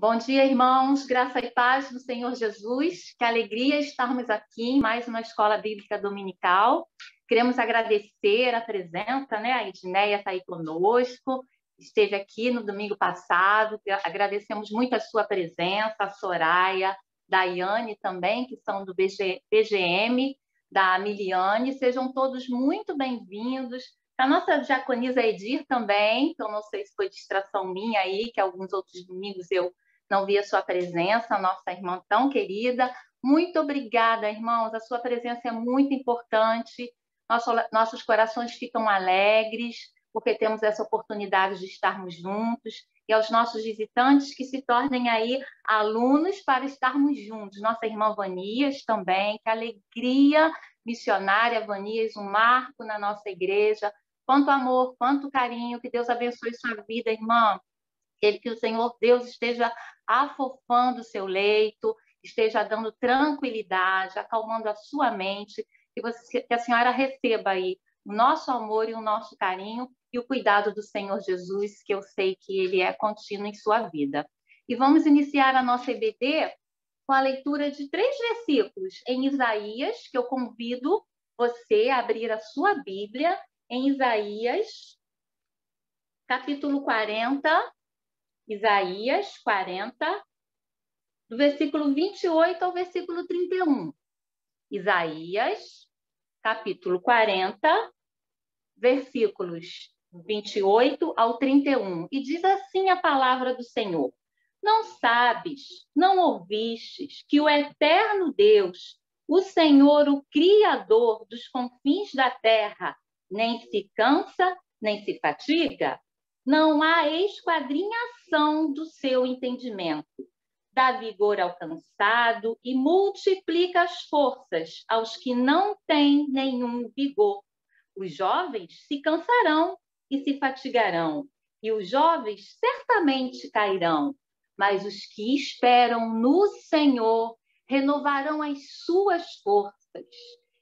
Bom dia, irmãos, graça e paz do Senhor Jesus. Que alegria estarmos aqui em mais uma escola bíblica dominical. Queremos agradecer a presença, A Edneia está aí conosco, esteve aqui no domingo passado. Agradecemos muito a sua presença, a Soraya, Daiane também, que são do BGM, da Miliane. Sejam todos muito bem-vindos. A nossa diaconisa Edir também, que eu não sei se foi distração minha aí, que alguns outros domingos eu não vi a sua presença, nossa irmã tão querida. Muito obrigada, irmãos. A sua presença é muito importante. Nossos corações ficam alegres, porque temos essa oportunidade de estarmos juntos. E aos nossos visitantes que se tornem aí alunos para estarmos juntos. Nossa irmã Vanias também, que alegria missionária, Vanias, um marco na nossa igreja. Quanto amor, quanto carinho. Que Deus abençoe sua vida, irmã. Que o Senhor Deus esteja afofando o seu leito, esteja dando tranquilidade, acalmando a sua mente, que a senhora receba aí o nosso amor e o nosso carinho e o cuidado do Senhor Jesus, que eu sei que Ele é contínuo em sua vida. E vamos iniciar a nossa EBD com a leitura de 3 versículos em Isaías, que eu convido você a abrir a sua Bíblia em Isaías, capítulo 40, Isaías 40, do versículo 28 ao versículo 31. Isaías, capítulo 40, versículos 28 ao 31. E diz assim a palavra do Senhor: Não sabes, não ouvistes, que o eterno Deus, o Senhor, o Criador dos confins da terra, nem se cansa, nem se fatiga? Não há esquadrinhação do seu entendimento. Dá vigor ao cansado e multiplica as forças aos que não têm nenhum vigor. Os jovens se cansarão e se fatigarão, e os jovens certamente cairão. Mas os que esperam no Senhor renovarão as suas forças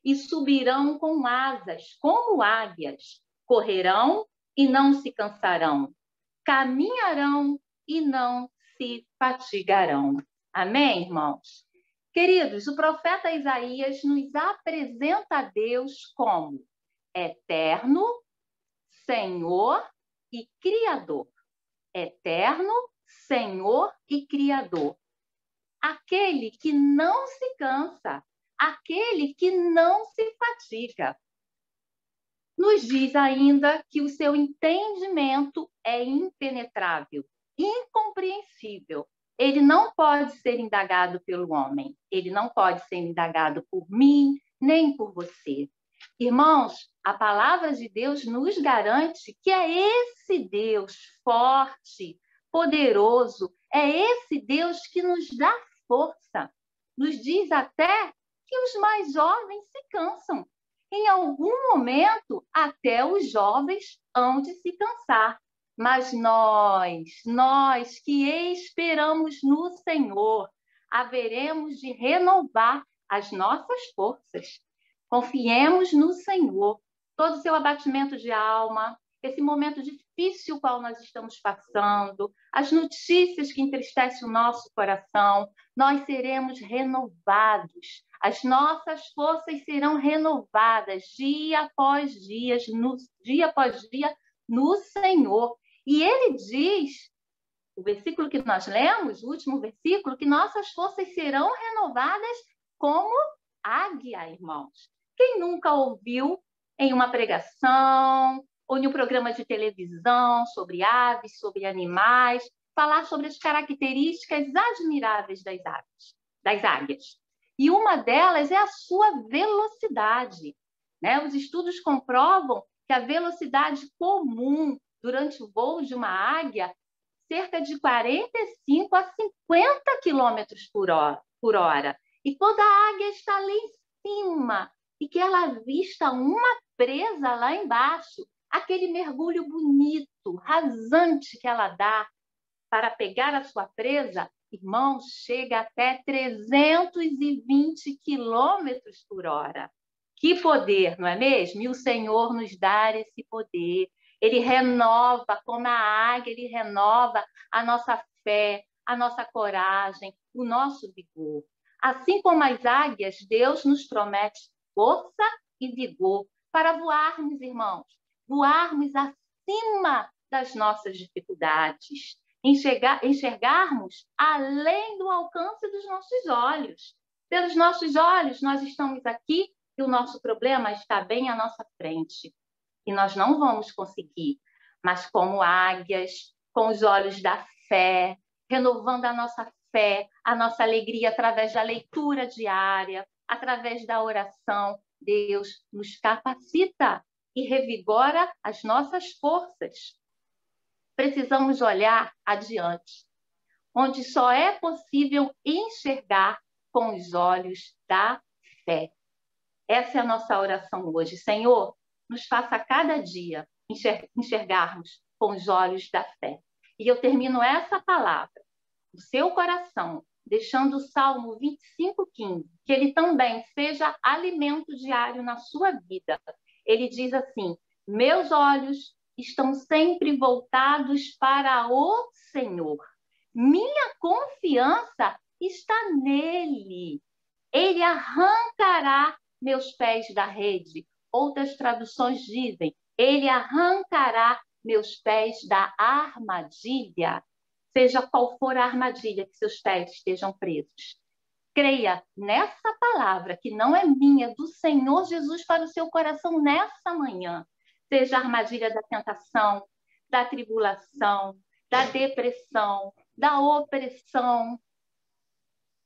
e subirão com asas como águias. Correrão e não se cansarão. Caminharão e não se fatigarão. Amém, irmãos? Queridos, o profeta Isaías nos apresenta a Deus como eterno, Senhor e Criador. Eterno, Senhor e Criador. Aquele que não se cansa, aquele que não se fatiga. Nos diz ainda que o seu entendimento é impenetrável, incompreensível. Ele não pode ser indagado pelo homem, ele não pode ser indagado por mim, nem por você. Irmãos, a palavra de Deus nos garante que é esse Deus forte, poderoso, é esse Deus que nos dá força. Nos diz até que os mais jovens se cansam. Em algum momento, até os jovens hão de se cansar. Mas nós que esperamos no Senhor, haveremos de renovar as nossas forças. Confiemos no Senhor. Todo o seu abatimento de alma, esse momento difícil qual nós estamos passando, as notícias que entristecem o nosso coração, nós seremos renovados. As nossas forças serão renovadas dia após dia no Senhor. E ele diz, o versículo que nós lemos, o último versículo, que nossas forças serão renovadas como águia, irmãos. Quem nunca ouviu em uma pregação ou em um programa de televisão sobre aves, sobre animais, falar sobre as características admiráveis das águias? E uma delas é a sua velocidade. Os estudos comprovam que a velocidade comum durante o voo de uma águia, cerca de 45 a 50 quilômetros por hora. E quando a águia está lá em cima e que ela avista uma presa lá embaixo, aquele mergulho bonito, rasante que ela dá para pegar a sua presa, irmãos, chega até 320 quilômetros por hora. Que poder, não é mesmo? E o Senhor nos dá esse poder. Ele renova, como a águia, ele renova a nossa fé, a nossa coragem, o nosso vigor. Assim como as águias, Deus nos promete força e vigor para voarmos, irmãos, voarmos acima das nossas dificuldades, enxergarmos além do alcance dos nossos olhos. Pelos nossos olhos, nós estamos aqui e o nosso problema está bem à nossa frente. E nós não vamos conseguir, mas como águias, com os olhos da fé, renovando a nossa alegria através da leitura diária, através da oração, Deus nos capacita e revigora as nossas forças. Precisamos olhar adiante, onde só é possível enxergar com os olhos da fé. Essa é a nossa oração hoje. Senhor, nos faça a cada dia enxergarmos com os olhos da fé. E eu termino essa palavra no seu coração, deixando o Salmo 25:15, que ele também seja alimento diário na sua vida. Ele diz assim: meus olhos estão sempre voltados para o Senhor. Minha confiança está nele. Ele arrancará meus pés da rede. Outras traduções dizem: ele arrancará meus pés da armadilha. Seja qual for a armadilha que seus pés estejam presos. Creia nessa palavra, que não é minha, do Senhor Jesus para o seu coração nessa manhã. Seja a armadilha da tentação, da tribulação, da depressão, da opressão,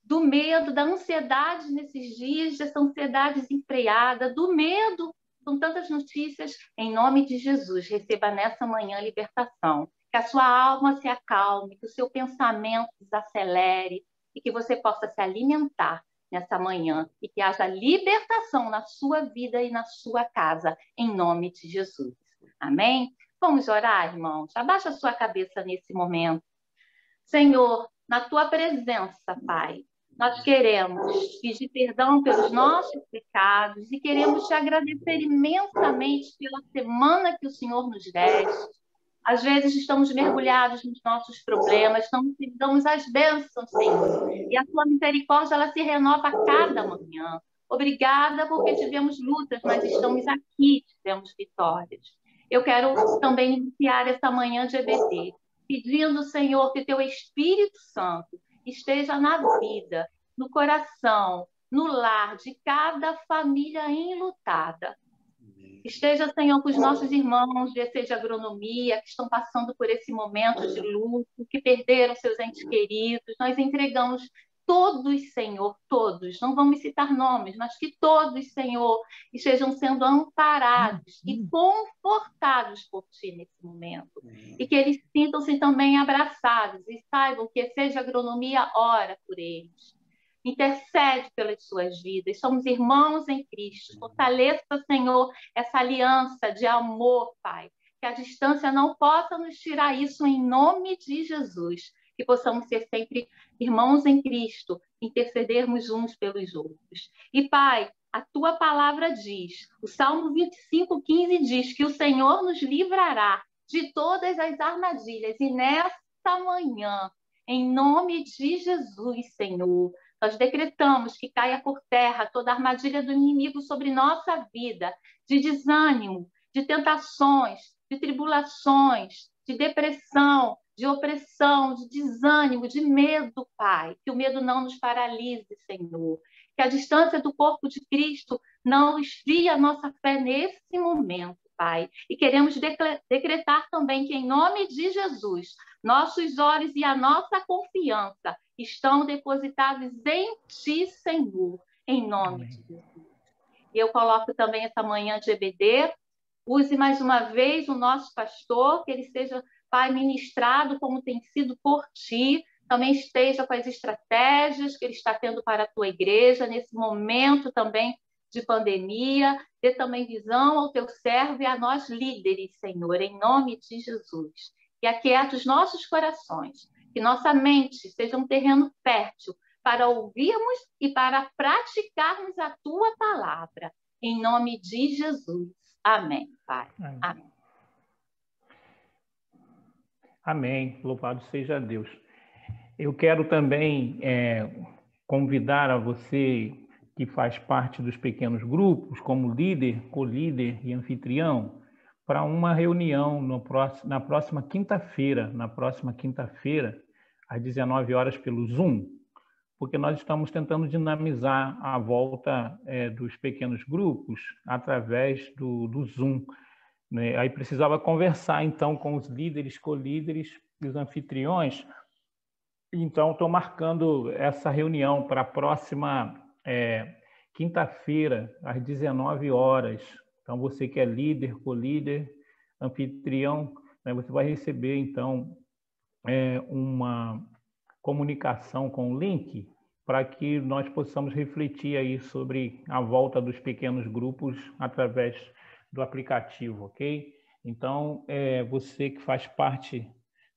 do medo, da ansiedade nesses dias, dessa ansiedade desenfreada, do medo. São tantas notícias. Em nome de Jesus, receba nessa manhã libertação. Que a sua alma se acalme, que o seu pensamento desacelere e que você possa se alimentar nessa manhã e que haja libertação na sua vida e na sua casa, em nome de Jesus. Amém? Vamos orar, irmãos? Abaixa a sua cabeça nesse momento. Senhor, na tua presença, Pai, nós queremos pedir perdão pelos nossos pecados e queremos te agradecer imensamente pela semana que o Senhor nos deste. Às vezes estamos mergulhados nos nossos problemas, não precisamos as bênçãos, Senhor. E a tua misericórdia, ela se renova a cada manhã. Obrigada porque tivemos lutas, mas estamos aqui, tivemos vitórias. Eu quero também iniciar essa manhã de EBD, pedindo, Senhor, que teu Espírito Santo esteja na vida, no coração, no lar de cada família enlutada. Esteja, Senhor, com os nossos irmãos de EC de Agronomia, que estão passando por esse momento de luto, que perderam seus entes queridos. Nós entregamos todos, Senhor, todos, não vamos citar nomes, mas que todos, Senhor, estejam sendo amparados e confortados por Ti nesse momento. E que eles sintam-se também abraçados e saibam que EC de Agronomia ora por eles. Intercede pelas suas vidas. Somos irmãos em Cristo. Fortaleça, Senhor, essa aliança de amor, Pai. Que a distância não possa nos tirar isso em nome de Jesus. Que possamos ser sempre irmãos em Cristo, intercedermos uns pelos outros. E, Pai, a tua palavra diz, o Salmo 25:15 diz que o Senhor nos livrará de todas as armadilhas. E nesta manhã, em nome de Jesus, Senhor, nós decretamos que caia por terra toda a armadilha do inimigo sobre nossa vida, de desânimo, de tentações, de tribulações, de depressão, de opressão, de desânimo, de medo, Pai. Que o medo não nos paralise, Senhor. Que a distância do corpo de Cristo não esfrie a nossa fé nesse momento, Pai. E queremos decretar também que, em nome de Jesus, nossos olhos e a nossa confiança estão depositados em Ti, Senhor, em nome de Jesus. E eu coloco também essa manhã de EBD, use mais uma vez o nosso pastor, que ele seja, Pai, ministrado como tem sido por Ti, também esteja com as estratégias que ele está tendo para a Tua igreja, nesse momento também de pandemia, dê também visão ao Teu servo e a nós líderes, Senhor, em nome de Jesus. E aquieta os nossos corações, que nossa mente seja um terreno fértil para ouvirmos e para praticarmos a Tua palavra. Em nome de Jesus. Amém, Pai. Amém. Amém. Louvado seja Deus. Eu quero também convidar a você que faz parte dos pequenos grupos, como líder, co-líder e anfitrião, para uma reunião na próxima quinta-feira, às 19 horas, pelo Zoom, porque nós estamos tentando dinamizar a volta dos pequenos grupos através do Zoom, né? Aí precisava conversar, então, com os líderes, co-líderes e os anfitriões. Então, estou marcando essa reunião para a próxima quinta-feira, às 19 horas. Então, você que é líder, co-líder, anfitrião, né, você vai receber, então, uma comunicação com o link para que nós possamos refletir aí sobre a volta dos pequenos grupos através do aplicativo, ok? Então, você que faz parte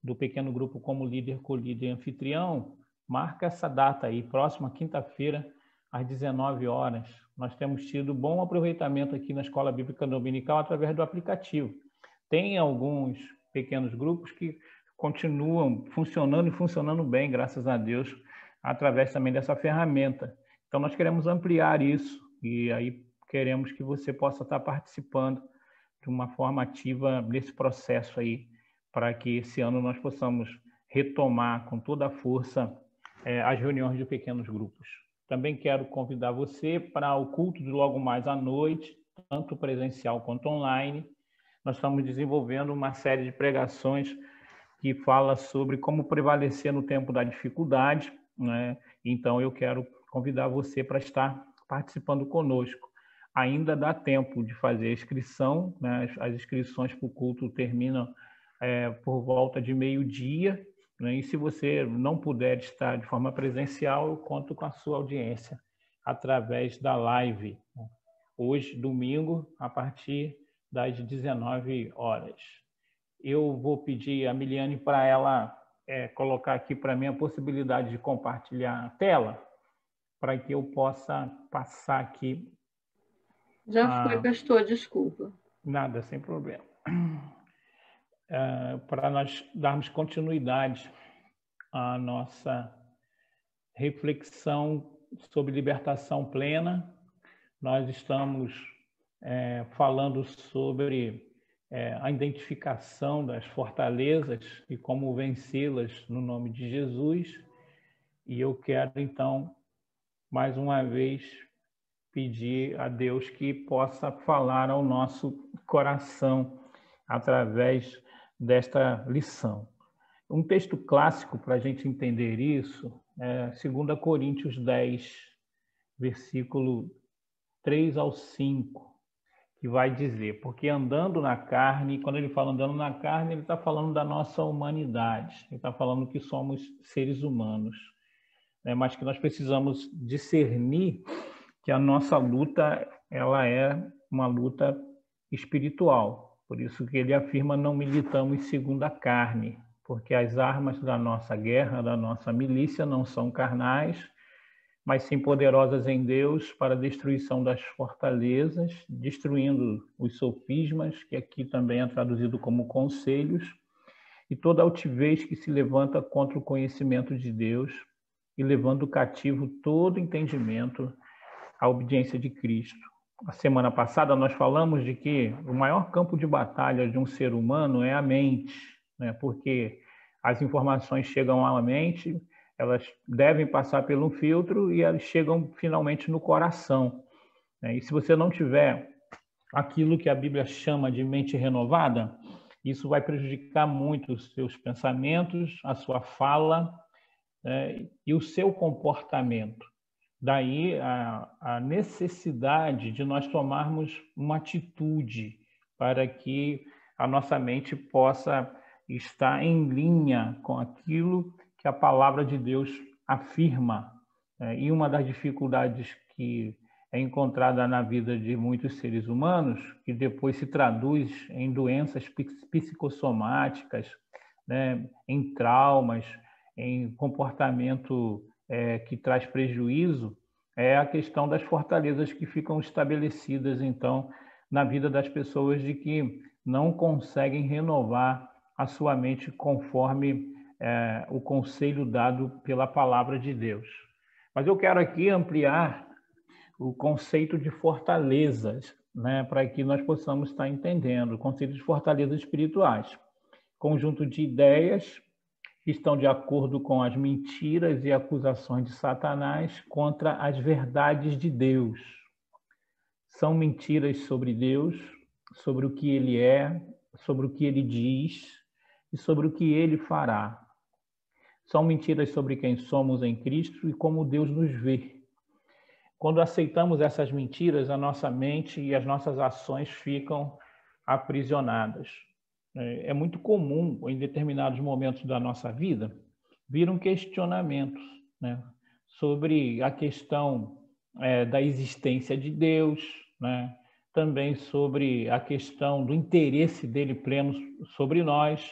do pequeno grupo como líder, co-líder e anfitrião, marca essa data aí, próxima quinta-feira, às 19 horas. Nós temos tido bom aproveitamento aqui na Escola Bíblica Dominical através do aplicativo. Tem alguns pequenos grupos que continuam funcionando e funcionando bem, graças a Deus, através também dessa ferramenta. Então, nós queremos ampliar isso e aí queremos que você possa estar participando de uma forma ativa nesse processo aí, para que esse ano nós possamos retomar com toda a força as reuniões de pequenos grupos. Também quero convidar você para o culto de logo mais à noite, tanto presencial quanto online. Nós estamos desenvolvendo uma série de pregações que fala sobre como prevalecer no tempo da dificuldade, né? Então, eu quero convidar você para estar participando conosco. Ainda dá tempo de fazer a inscrição, né? As inscrições para o culto terminam por volta de meio-dia, né? E se você não puder estar de forma presencial, eu conto com a sua audiência através da live, né? Hoje, domingo, a partir das 19 horas. Eu vou pedir a Miliane para ela colocar aqui para mim a possibilidade de compartilhar a tela, para que eu possa passar aqui. Já foi, pastor, desculpa. Nada, sem problema. Para nós darmos continuidade à nossa reflexão sobre libertação plena, nós estamos falando sobre a identificação das fortalezas e como vencê-las no nome de Jesus. E eu quero, então, mais uma vez, pedir a Deus que possa falar ao nosso coração através desta lição. Um texto clássico para a gente entender isso é 2 Coríntios 10, versículo 3 ao 5, que vai dizer, porque andando na carne, quando ele fala andando na carne, ele está falando da nossa humanidade, ele está falando que somos seres humanos, né? Mas que nós precisamos discernir que a nossa luta, ela é uma luta espiritual. Por isso que ele afirma, não militamos segundo a carne, porque as armas da nossa guerra, da nossa milícia, não são carnais, mas sim poderosas em Deus para a destruição das fortalezas, destruindo os sofismas, que aqui também é traduzido como conselhos, e toda altivez que se levanta contra o conhecimento de Deus, e levando cativo todo entendimento à obediência de Cristo. A semana passada nós falamos de que o maior campo de batalha de um ser humano é a mente, né? Porque as informações chegam à mente, elas devem passar por um filtro e elas chegam finalmente no coração, né? E se você não tiver aquilo que a Bíblia chama de mente renovada, isso vai prejudicar muito os seus pensamentos, a sua fala, né? E o seu comportamento. Daí a necessidade de nós tomarmos uma atitude para que a nossa mente possa estar em linha com aquilo que a palavra de Deus afirma. E uma das dificuldades que é encontrada na vida de muitos seres humanos, que depois se traduz em doenças psicossomáticas, né, em traumas, em comportamento que traz prejuízo, é a questão das fortalezas que ficam estabelecidas, então, na vida das pessoas, de que não conseguem renovar a sua mente conforme o conselho dado pela palavra de Deus. Mas eu quero aqui ampliar o conceito de fortalezas, né, para que nós possamos estar entendendo o conceito de fortalezas espirituais. Conjunto de ideias que estão de acordo com as mentiras e acusações de Satanás contra as verdades de Deus. São mentiras sobre Deus, sobre o que Ele é, sobre o que Ele diz e sobre o que Ele fará. São mentiras sobre quem somos em Cristo e como Deus nos vê. Quando aceitamos essas mentiras, a nossa mente e as nossas ações ficam aprisionadas. É muito comum, em determinados momentos da nossa vida, vir um questionamento, né, sobre a questão da existência de Deus, né, também sobre a questão do interesse dele pleno sobre nós.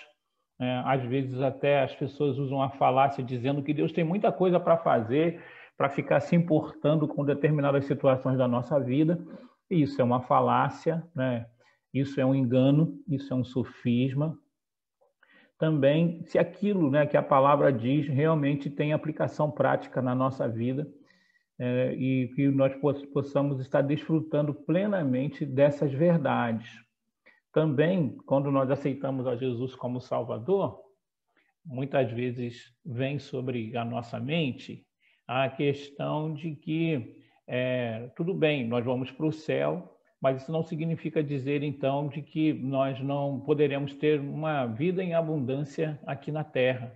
Às vezes até as pessoas usam a falácia dizendo que Deus tem muita coisa para fazer, para ficar se importando com determinadas situações da nossa vida. E isso é uma falácia, né? Isso é um engano, isso é um sofisma. Também, se aquilo, né, que a palavra diz realmente tem aplicação prática na nossa vida, e que nós possamos estar desfrutando plenamente dessas verdades. Também, quando nós aceitamos a Jesus como Salvador, muitas vezes vem sobre a nossa mente a questão de que tudo bem, nós vamos para o céu, mas isso não significa dizer, então, de que nós não poderemos ter uma vida em abundância aqui na Terra.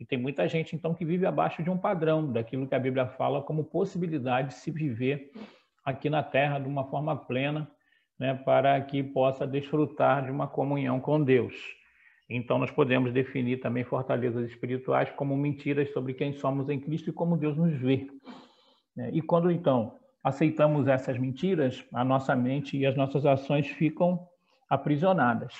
E tem muita gente, então, que vive abaixo de um padrão, daquilo que a Bíblia fala como possibilidade de se viver aqui na Terra de uma forma plena, né, para que possa desfrutar de uma comunhão com Deus. Então, nós podemos definir também fortalezas espirituais como mentiras sobre quem somos em Cristo e como Deus nos vê. E quando, então, aceitamos essas mentiras, a nossa mente e as nossas ações ficam aprisionadas.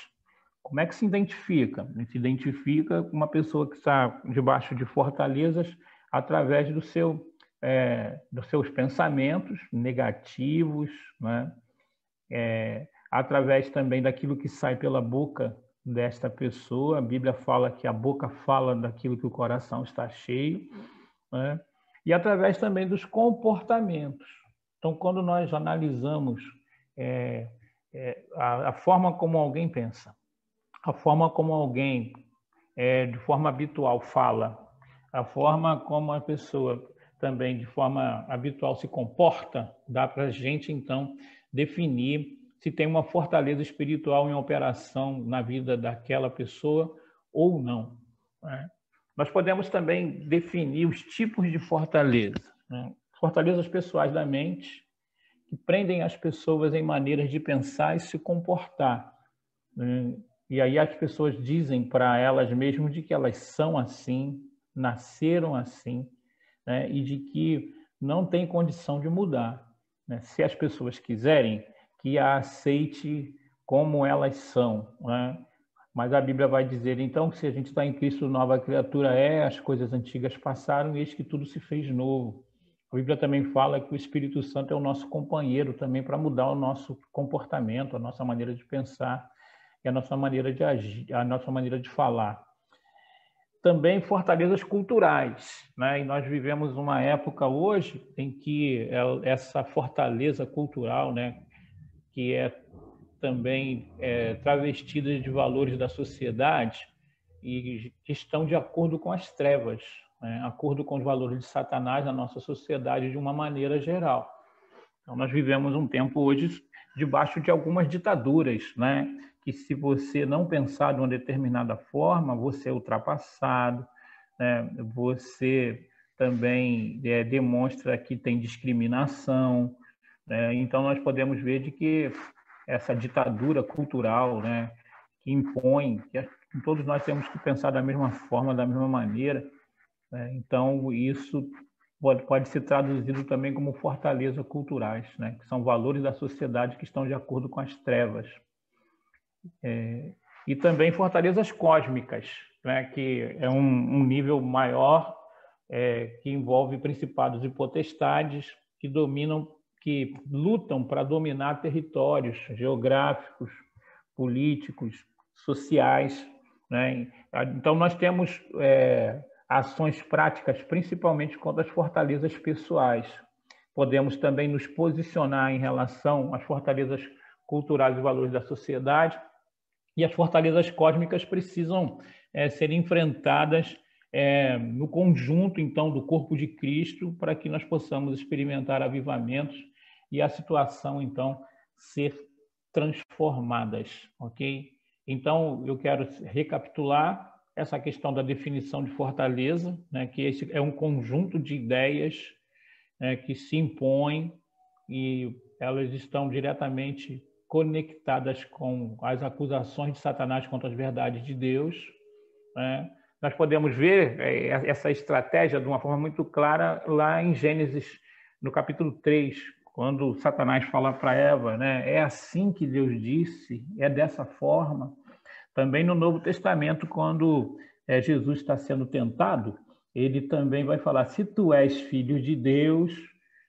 Como é que se identifica? A gente identifica uma pessoa que está debaixo de fortalezas através dos seus pensamentos negativos, né? Através também daquilo que sai pela boca desta pessoa. A Bíblia fala que a boca fala daquilo que o coração está cheio, né? E através também dos comportamentos. Então, quando nós analisamos a forma como alguém pensa, a forma como alguém, de forma habitual, fala, a forma como a pessoa também, de forma habitual, se comporta, dá para a gente, então, definir se tem uma fortaleza espiritual em operação na vida daquela pessoa ou não, né? Nós podemos também definir os tipos de fortaleza, né? Fortalezas pessoais da mente, que prendem as pessoas em maneiras de pensar e se comportar, né? E aí as pessoas dizem para elas mesmas de que elas são assim, nasceram assim, né? E de que não tem condição de mudar, né? Se as pessoas quiserem, que a aceite como elas são, né? Mas a Bíblia vai dizer, então, que se a gente está em Cristo, nova criatura as coisas antigas passaram e eis que tudo se fez novo. A Bíblia também fala que o Espírito Santo é o nosso companheiro também para mudar o nosso comportamento, a nossa maneira de pensar e a nossa maneira de agir, a nossa maneira de falar. Também fortalezas culturais, né? E nós vivemos uma época hoje em que essa fortaleza cultural, né, que também travestidas de valores da sociedade e que estão de acordo com as trevas, né? De acordo com os valores de Satanás na nossa sociedade de uma maneira geral. Então, nós vivemos um tempo hoje debaixo de algumas ditaduras, né? Que se você não pensar de uma determinada forma, você é ultrapassado, né? Você também demonstra que tem discriminação, né? Então, nós podemos ver de que essa ditadura cultural, né, que impõe que todos nós temos que pensar da mesma forma, da mesma maneira, né? Então, isso pode ser traduzido também como fortaleza culturais, né, que são valores da sociedade que estão de acordo com as trevas. E também fortalezas cósmicas, né, que é um nível maior, que envolve principados e potestades que dominam, que lutam para dominar territórios geográficos, políticos, sociais, né? Então, nós temos ações práticas, principalmente contra as fortalezas pessoais. Podemos também nos posicionar em relação às fortalezas culturais e valores da sociedade, e as fortalezas cósmicas precisam ser enfrentadas no conjunto, então, do corpo de Cristo, para que nós possamos experimentar avivamentos e a situação, então, ser transformadas, ok? Então, eu quero recapitular essa questão da definição de fortaleza, né, que esse é um conjunto de ideias que se impõem e elas estão diretamente conectadas com as acusações de Satanás contra as verdades de Deus, né? Nós podemos ver essa estratégia de uma forma muito clara lá em Gênesis, no capítulo 3, quando Satanás fala para Eva, né? É assim que Deus disse, é dessa forma. Também no Novo Testamento, quando Jesus está sendo tentado, ele também vai falar, se tu és filho de Deus,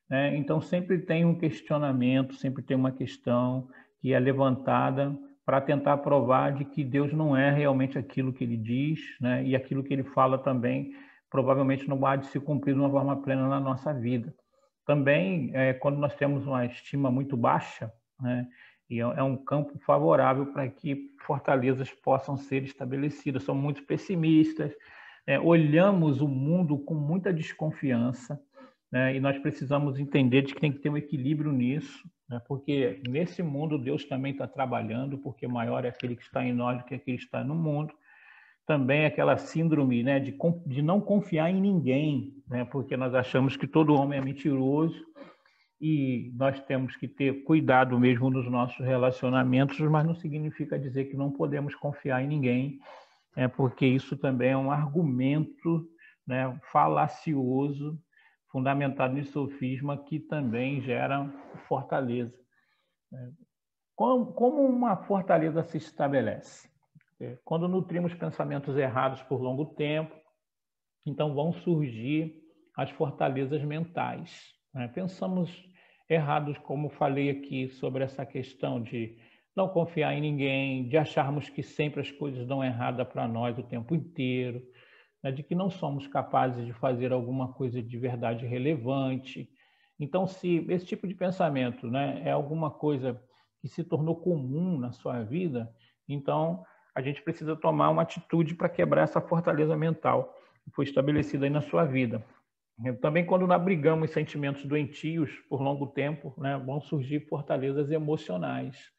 né? Então sempre tem um questionamento, sempre tem uma questão que é levantada para tentar provar de que Deus não é realmente aquilo que ele diz, né? E aquilo que ele fala também provavelmente não há de se cumprir de uma forma plena na nossa vida. Também, quando nós temos uma estima muito baixa, né? E é um campo favorável para que fortalezas possam ser estabelecidas. Somos muito pessimistas, olhamos o mundo com muita desconfiança, né? E nós precisamos entender de que tem que ter um equilíbrio nisso, né? Porque nesse mundo Deus também está trabalhando, porque maior é aquele que está em nós do que aquele que está no mundo. Também aquela síndrome, né, de não confiar em ninguém, né? Porque nós achamos que todo homem é mentiroso, e nós temos que ter cuidado mesmo nos nossos relacionamentos, mas não significa dizer que não podemos confiar em ninguém, porque isso também é um argumento, né, falacioso, fundamentado em sofisma, que também gera fortaleza. Como uma fortaleza se estabelece? Quando nutrimos pensamentos errados por longo tempo, então vão surgir as fortalezas mentais, né? Pensamos errados, como falei aqui, sobre essa questão de não confiar em ninguém, de acharmos que sempre as coisas dão errada para nós o tempo inteiro, né? De que não somos capazes de fazer alguma coisa de verdade relevante. Então, se esse tipo de pensamento, né, é alguma coisa que se tornou comum na sua vida, então a gente precisa tomar uma atitude para quebrar essa fortaleza mental que foi estabelecida aí na sua vida. Também, quando abrigamos sentimentos doentios por longo tempo, né, vão surgir fortalezas emocionais,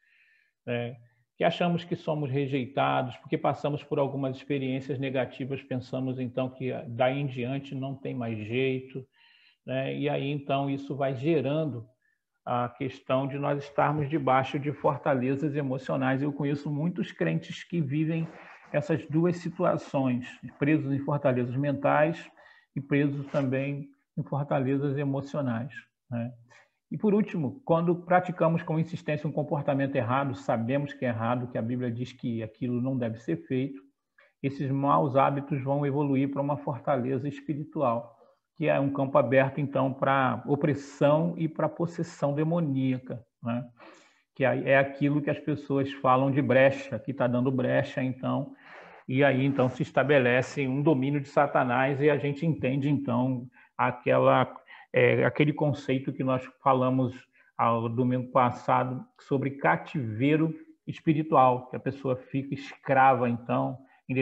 né, que achamos que somos rejeitados, porque passamos por algumas experiências negativas, pensamos então que daí em diante não tem mais jeito, né, e aí então isso vai gerando a questão de nós estarmos debaixo de fortalezas emocionais. Eu conheço muitos crentes que vivem essas duas situações, presos em fortalezas mentais e presos também em fortalezas emocionais, né? E por último, quando praticamos com insistência um comportamento errado, sabemos que é errado, que a Bíblia diz que aquilo não deve ser feito, esses maus hábitos vão evoluir para uma fortaleza espiritual, que é um campo aberto, então, para opressão e para possessão demoníaca, né? Que é aquilo que as pessoas falam de brecha, que está dando brecha, então, e aí, então, se estabelece um domínio de Satanás e a gente entende, então, aquele conceito que nós falamos ao domingo passado sobre cativeiro espiritual, que a pessoa fica escrava, então, em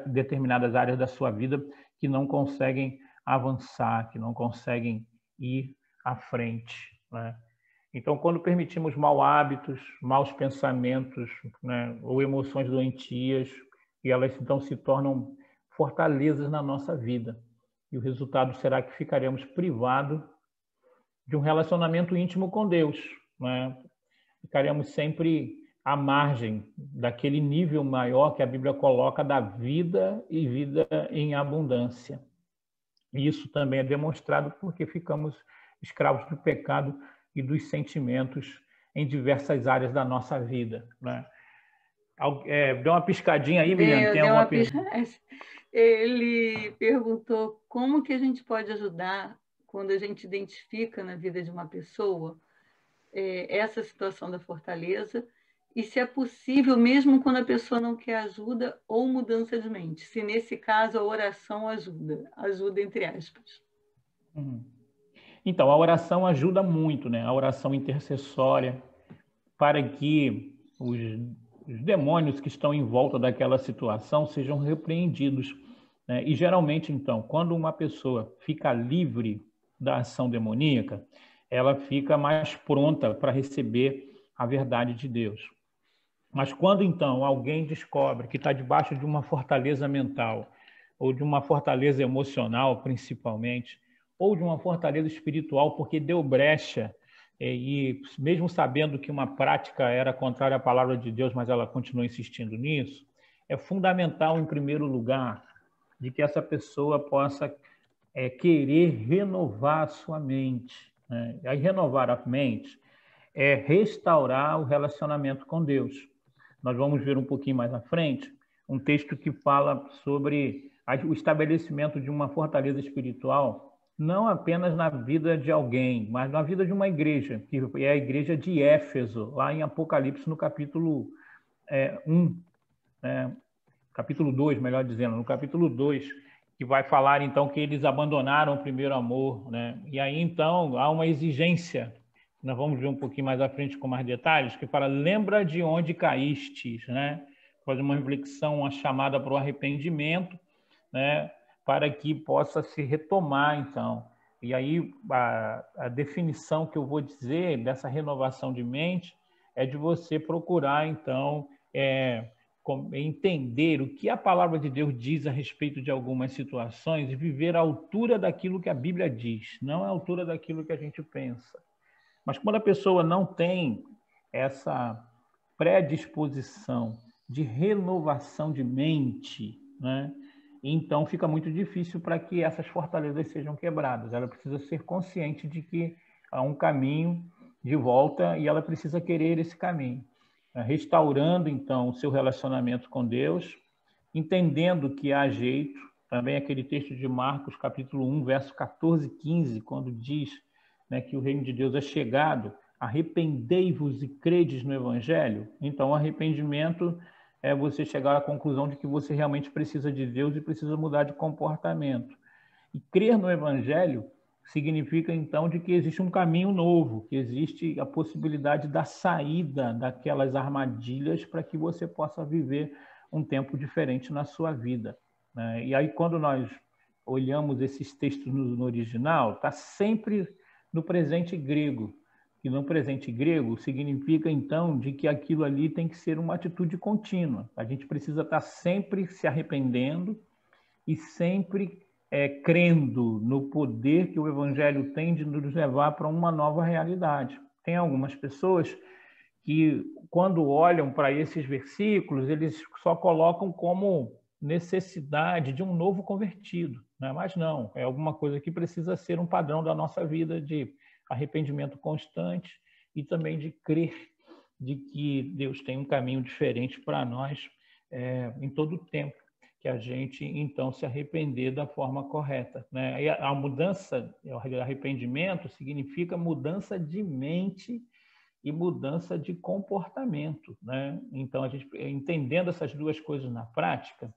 determinadas áreas da sua vida que não conseguem avançar, que não conseguem ir à frente, né? Então, quando permitimos maus hábitos, maus pensamentos, né, ou emoções doentias, e elas então se tornam fortalezas na nossa vida. E o resultado será que ficaremos privados de um relacionamento íntimo com Deus, né? Ficaremos sempre à margem daquele nível maior que a Bíblia coloca da vida e vida em abundância. E isso também é demonstrado porque ficamos escravos do pecado e dos sentimentos em diversas áreas da nossa vida, né? Deu uma piscadinha aí, Miliane? Tem alguma pergunta? Ele perguntou como que a gente pode ajudar quando a gente identifica na vida de uma pessoa essa situação da fortaleza e se é possível mesmo quando a pessoa não quer ajuda ou mudança de mente. Se nesse caso a oração ajuda entre aspas. Então, a oração ajuda muito, né? A oração intercessória, para que os demônios que estão em volta daquela situação sejam repreendidos, né? E geralmente, então, quando uma pessoa fica livre da ação demoníaca, ela fica mais pronta para receber a verdade de Deus. Mas quando, então, alguém descobre que está debaixo de uma fortaleza mental, ou de uma fortaleza emocional, principalmente, ou de uma fortaleza espiritual, porque deu brecha, e mesmo sabendo que uma prática era contrária à palavra de Deus, mas ela continua insistindo nisso, é fundamental, em primeiro lugar, de que essa pessoa possa querer renovar a sua mente, né? Aí, renovar a mente é restaurar o relacionamento com Deus. Nós vamos ver um pouquinho mais à frente um texto que fala sobre o estabelecimento de uma fortaleza espiritual, não apenas na vida de alguém, mas na vida de uma igreja, que é a igreja de Éfeso, lá em Apocalipse, no capítulo 1, capítulo 2, melhor dizendo, no capítulo 2, que vai falar, então, que eles abandonaram o primeiro amor, né? E aí, então, há uma exigência, nós vamos ver um pouquinho mais à frente com mais detalhes, que fala, lembra de onde caístes, né? Faz uma reflexão, uma chamada para o arrependimento, né? Para que possa se retomar, então. E aí, a definição que eu vou dizer dessa renovação de mente é de você procurar, então, entender o que a palavra de Deus diz a respeito de algumas situações e viver à altura daquilo que a Bíblia diz, não à altura daquilo que a gente pensa. Mas quando a pessoa não tem essa predisposição de renovação de mente, né, então fica muito difícil para que essas fortalezas sejam quebradas. Ela precisa ser consciente de que há um caminho de volta e ela precisa querer esse caminho. Restaurando, então, o seu relacionamento com Deus, entendendo que há jeito, também aquele texto de Marcos, capítulo 1, verso 14 e 15, quando diz, né, que o reino de Deus é chegado, arrependei-vos e credes no Evangelho. Então, o arrependimento é você chegar à conclusão de que você realmente precisa de Deus e precisa mudar de comportamento. E crer no Evangelho significa, então, de que existe um caminho novo, que existe a possibilidade da saída daquelas armadilhas para que você possa viver um tempo diferente na sua vida, né? E aí, quando nós olhamos esses textos no original, está sempre no presente grego. E no presente grego significa, então, de que aquilo ali tem que ser uma atitude contínua. A gente precisa estar sempre se arrependendo e sempre crendo no poder que o Evangelho tem de nos levar para uma nova realidade. Tem algumas pessoas que, quando olham para esses versículos, eles só colocam como necessidade de um novo convertido, né? Mas não, é alguma coisa que precisa ser um padrão da nossa vida de arrependimento constante e também de crer de que Deus tem um caminho diferente para nós em todo o tempo, que a gente, então, se arrepender da forma correta, né? E a mudança, o arrependimento significa mudança de mente e mudança de comportamento, né? Então, a gente, entendendo essas duas coisas na prática,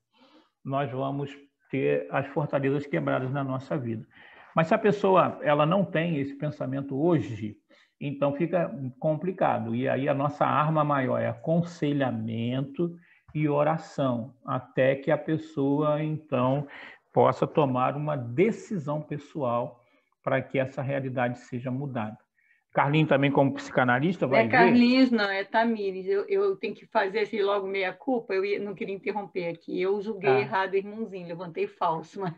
nós vamos ter as fortalezas quebradas na nossa vida. Mas se a pessoa ela não tem esse pensamento hoje, então fica complicado. E aí a nossa arma maior é aconselhamento e oração, até que a pessoa, então, possa tomar uma decisão pessoal para que essa realidade seja mudada. Carlinhos também, como psicanalista, vai ver... Carlinhos, não, é Tamires. Eu tenho que fazer assim, logo meia-culpa. Não queria interromper aqui. Eu julguei errado, irmãozinho, levantei falso. Mas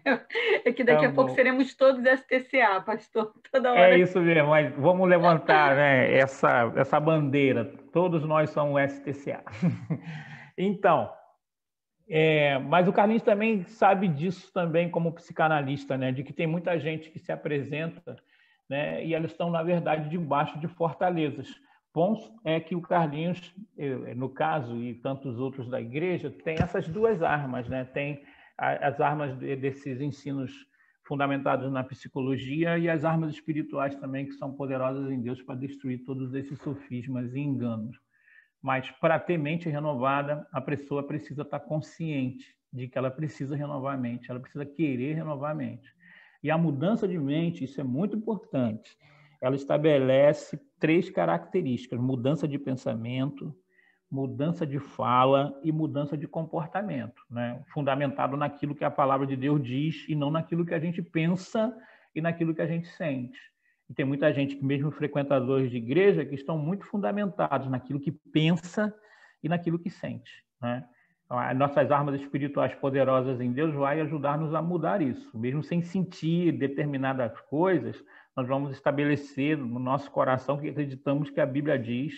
é que daqui a pouco seremos todos STCA, pastor, toda hora. É isso mesmo, mas vamos levantar, né, essa bandeira. Todos nós somos STCA. Então, mas o Carlinhos também sabe disso também como psicanalista, né, de que tem muita gente que se apresenta, né, e elas estão, na verdade, debaixo de fortalezas. Bom é que o Carlinhos, no caso, e tantos outros da igreja, tem essas duas armas, né? Tem as armas desses ensinos fundamentados na psicologia e as armas espirituais também, que são poderosas em Deus para destruir todos esses sofismas e enganos. Mas para ter mente renovada, a pessoa precisa estar consciente de que ela precisa renovar a mente, ela precisa querer renovar a mente. E a mudança de mente, isso é muito importante, ela estabelece 3 características: mudança de pensamento, mudança de fala e mudança de comportamento, né? Fundamentado naquilo que a palavra de Deus diz e não naquilo que a gente pensa e naquilo que a gente sente. E tem muita gente, mesmo frequentadores de igreja, que estão muito fundamentados naquilo que pensa e naquilo que sente, né? Então, as nossas armas espirituais poderosas em Deus vai ajudar-nos a mudar isso. Mesmo sem sentir determinadas coisas, nós vamos estabelecer no nosso coração que acreditamos que a Bíblia diz,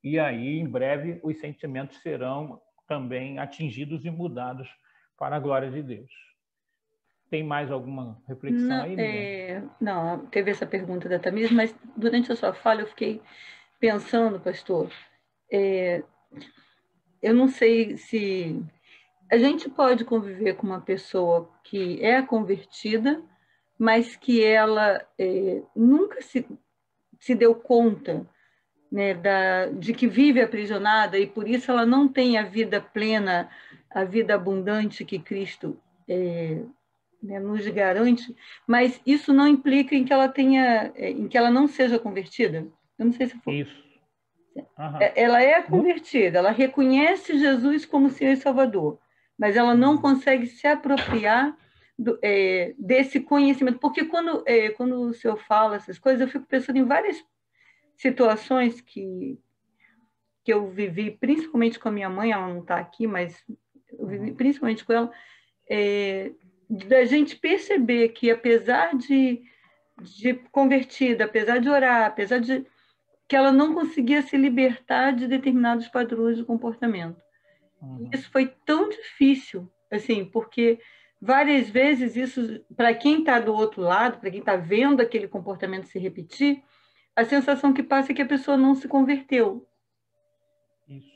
e aí, em breve, os sentimentos serão também atingidos e mudados para a glória de Deus. Tem mais alguma reflexão Não, aí, Miriam? não, teve essa pergunta da Tamires, mas durante a sua fala eu fiquei pensando, pastor, eu não sei se a gente pode conviver com uma pessoa que é convertida, mas que ela nunca se deu conta, né, de que vive aprisionada e por isso ela não tem a vida plena, a vida abundante que Cristo né, nos garante, mas isso não implica em que ela em que ela não seja convertida. Eu não sei se for. Isso. Uhum. Ela é convertida, ela reconhece Jesus como Senhor e Salvador, mas ela não consegue se apropriar desse conhecimento, porque quando o senhor fala essas coisas, eu fico pensando em várias situações que eu vivi, principalmente com a minha mãe, ela não está aqui, mas eu vivi principalmente com ela, da gente perceber que, apesar de convertida, apesar de orar, apesar de que ela não conseguia se libertar de determinados padrões de comportamento. Isso foi tão difícil, assim, porque várias vezes isso, para quem está do outro lado, para quem está vendo aquele comportamento se repetir, a sensação que passa é que a pessoa não se converteu. Isso.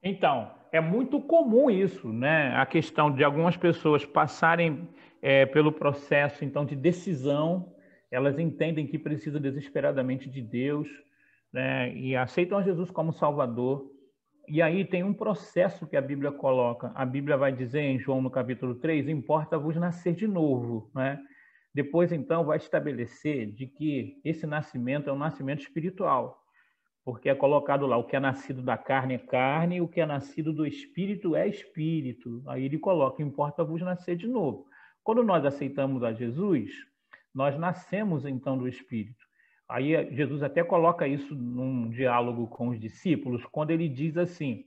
Então, é muito comum isso, né? A questão de algumas pessoas passarem pelo processo, então, de decisão, elas entendem que precisam desesperadamente de Deus, né? E aceitam Jesus como Salvador. E aí tem um processo que a Bíblia coloca. A Bíblia vai dizer em João, no capítulo 3, importa-vos nascer de novo, né? Depois, então, vai estabelecer de que esse nascimento é um nascimento espiritual, porque é colocado lá, o que é nascido da carne é carne, e o que é nascido do espírito é espírito. Aí ele coloca, importa-vos nascer de novo. Quando nós aceitamos a Jesus, nós nascemos então do espírito. Aí Jesus até coloca isso num diálogo com os discípulos, quando ele diz assim,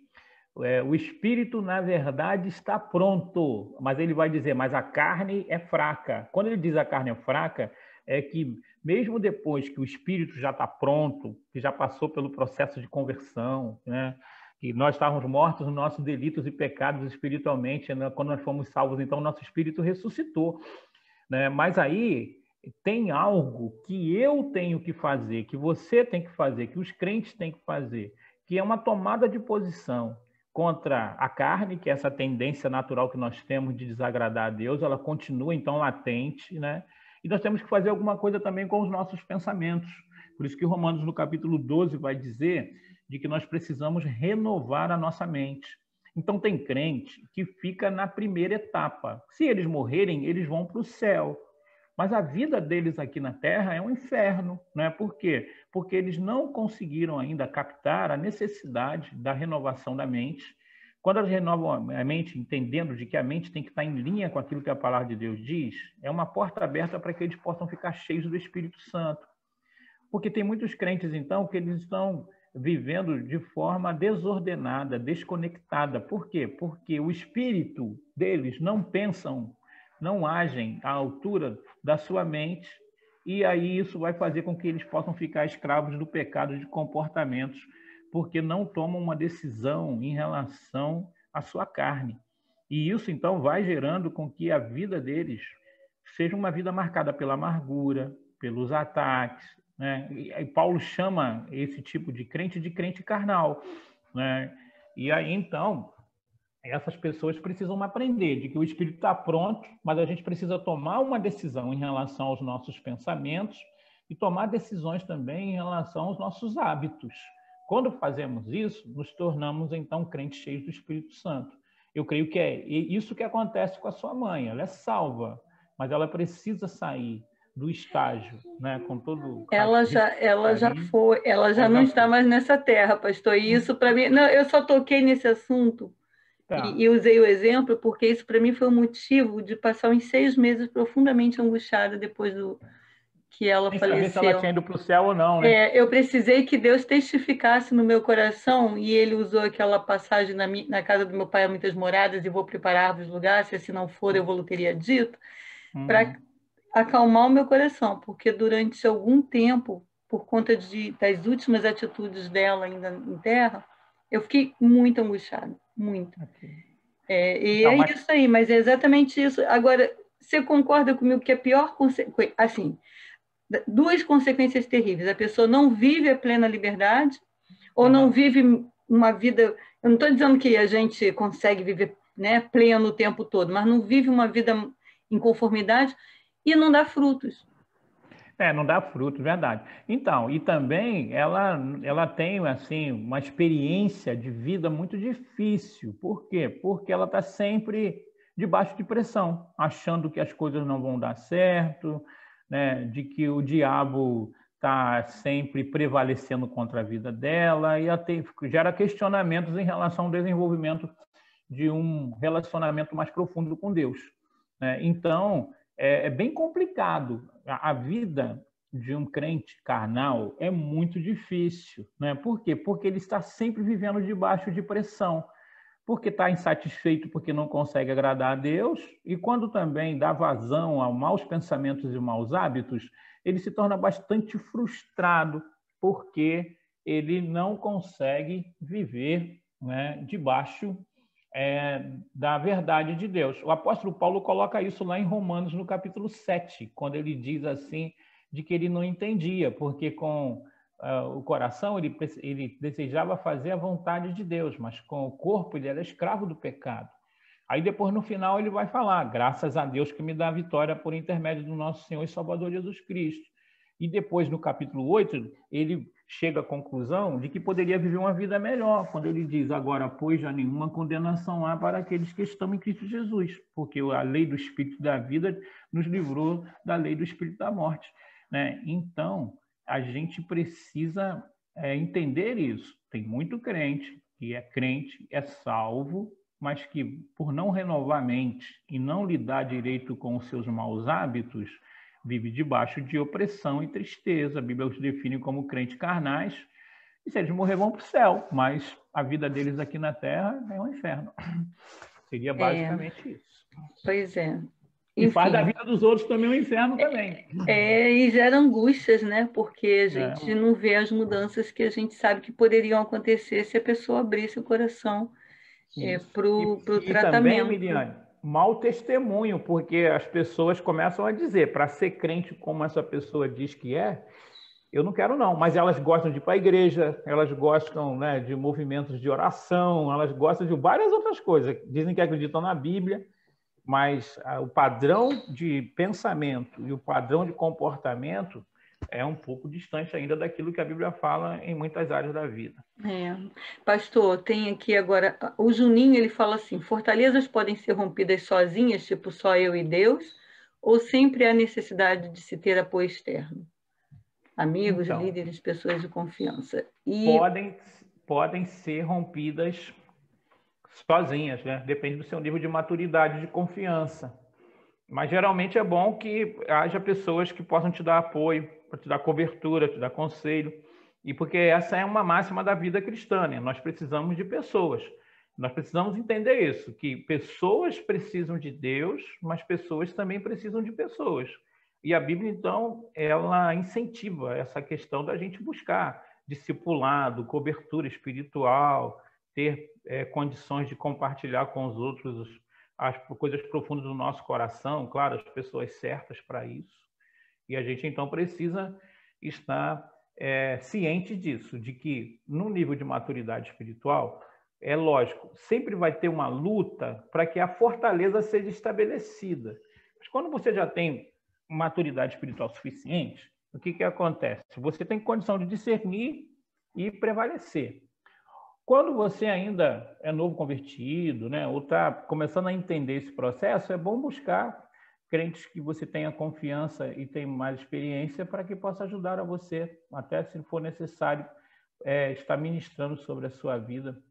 o espírito, na verdade, está pronto, mas ele vai dizer, mas a carne é fraca. Quando ele diz a carne é fraca, é que mesmo depois que o espírito já está pronto, que já passou pelo processo de conversão, né? Que nós estávamos mortos nos nossos delitos e pecados espiritualmente, né? Quando nós fomos salvos, então o nosso espírito ressuscitou, né? Mas aí tem algo que eu tenho que fazer, que você tem que fazer, que os crentes têm que fazer, que é uma tomada de posição contra a carne, que é essa tendência natural que nós temos de desagradar a Deus, ela continua então latente, né? E nós temos que fazer alguma coisa também com os nossos pensamentos. Por isso que Romanos, no capítulo 12, vai dizer de que nós precisamos renovar a nossa mente. Então, tem crente que fica na primeira etapa. Se eles morrerem, eles vão para o céu. Mas a vida deles aqui na Terra é um inferno, né? Por quê? Porque eles não conseguiram ainda captar a necessidade da renovação da mente. Quando eles renovam a mente, entendendo de que a mente tem que estar em linha com aquilo que a palavra de Deus diz, é uma porta aberta para que eles possam ficar cheios do Espírito Santo. Porque tem muitos crentes, então, que eles estão vivendo de forma desordenada, desconectada. Por quê? Porque o espírito deles não pensam, não agem à altura da sua mente, e aí isso vai fazer com que eles possam ficar escravos do pecado de comportamentos, porque não tomam uma decisão em relação à sua carne. E isso, então, vai gerando com que a vida deles seja uma vida marcada pela amargura, pelos ataques, né? E Paulo chama esse tipo de crente carnal, né? E aí, então, essas pessoas precisam aprender de que o espírito está pronto, mas a gente precisa tomar uma decisão em relação aos nossos pensamentos e tomar decisões também em relação aos nossos hábitos. Quando fazemos isso, nos tornamos, então, crentes cheios do Espírito Santo. Eu creio que é isso que acontece com a sua mãe. Ela é salva, mas ela precisa sair do estágio, né, com todo ela já foi, ela já não está mais nessa terra, pastor. E isso para mim, não, eu só toquei nesse assunto e usei o exemplo porque isso para mim foi um motivo de passar uns 6 meses profundamente angustiada depois do que ela sem faleceu. saber se ela tinha ido para o céu ou não, né? Eu precisei que Deus testificasse no meu coração, e ele usou aquela passagem na casa do meu pai há muitas moradas, e vou preparar-vos lugar, se assim não for, eu vou teria dito, para acalmar o meu coração, porque durante algum tempo, por conta das últimas atitudes dela ainda em terra, eu fiquei muito angustiada, muito. Isso aí, mas é exatamente isso. Agora, você concorda comigo que a pior consequência, assim, duas consequências terríveis: a pessoa não vive a plena liberdade, ou não vive uma vida... Eu não estou dizendo que a gente consegue viver, né, pleno o tempo todo, mas não vive uma vida em conformidade e não dá frutos. Não dá frutos, verdade. Então, e também ela tem assim uma experiência de vida muito difícil. Por quê? Porque ela está sempre debaixo de pressão, achando que as coisas não vão dar certo, né? De que o diabo está sempre prevalecendo contra a vida dela, e gera questionamentos em relação ao desenvolvimento de um relacionamento mais profundo com Deus, né? Então, é bem complicado. A vida de um crente carnal é muito difícil, né? Por quê? Porque ele está sempre vivendo debaixo de pressão, porque está insatisfeito porque não consegue agradar a Deus, e quando também dá vazão a maus pensamentos e maus hábitos, ele se torna bastante frustrado, porque ele não consegue viver, né, debaixo da verdade de Deus. O apóstolo Paulo coloca isso lá em Romanos, no capítulo 7, quando ele diz assim, de que ele não entendia, porque com o coração ele desejava fazer a vontade de Deus, mas com o corpo ele era escravo do pecado. Aí depois, no final, ele vai falar: graças a Deus que me dá a vitória por intermédio do nosso Senhor e Salvador Jesus Cristo. E depois, no capítulo 8, ele chega à conclusão de que poderia viver uma vida melhor, quando ele diz: agora, pois, já nenhuma condenação há para aqueles que estão em Cristo Jesus, porque a lei do Espírito da vida nos livrou da lei do Espírito da morte, né? Então, a gente precisa entender isso. Tem muito crente, é salvo, mas que, por não renovar a mente e não lidar direito com os seus maus hábitos, vive debaixo de opressão e tristeza. A Bíblia os define como crentes carnais, e se eles morrer vão para o céu, mas a vida deles aqui na Terra é um inferno. Seria basicamente isso. Pois é. E faz da vida dos outros também um inferno também. E gera angústias, né? Porque a gente não vê as mudanças que a gente sabe que poderiam acontecer se a pessoa abrisse o coração para o tratamento. E também, Miriane, mau testemunho, porque as pessoas começam a dizer: para ser crente como essa pessoa diz que eu não quero não, mas elas gostam de ir para a igreja, elas gostam, né, de movimentos de oração, elas gostam de várias outras coisas, dizem que acreditam na Bíblia, mas o padrão de pensamento e o padrão de comportamento é um pouco distante ainda daquilo que a Bíblia fala em muitas áreas da vida. Pastor, tem aqui agora, o Juninho, ele fala assim: fortalezas podem ser rompidas sozinhas, tipo só eu e Deus, ou sempre há necessidade de se ter apoio externo? Amigos, líderes, pessoas de confiança. Podem ser rompidas sozinhas, né? Depende do seu nível de maturidade, de confiança. Mas geralmente é bom que haja pessoas que possam te dar apoio, para te dar cobertura, te dar conselho. E porque essa é uma máxima da vida cristã, né? Nós precisamos de pessoas. Nós precisamos entender isso, que pessoas precisam de Deus, mas pessoas também precisam de pessoas. E a Bíblia, então, ela incentiva essa questão da gente buscar discipulado, cobertura espiritual, ter condições de compartilhar com os outros as coisas profundas do nosso coração, claro, as pessoas certas para isso. E a gente, então, precisa estar ciente disso, de que, no nível de maturidade espiritual, é lógico, sempre vai ter uma luta para que a fortaleza seja estabelecida. Mas quando você já tem maturidade espiritual suficiente, o que acontece? Você tem condição de discernir e prevalecer. Quando você ainda é novo convertido, né, ou está começando a entender esse processo, é bom buscar crentes que você tenha confiança e tenha mais experiência para que possa ajudar a você, até se for necessário, estar ministrando sobre a sua vida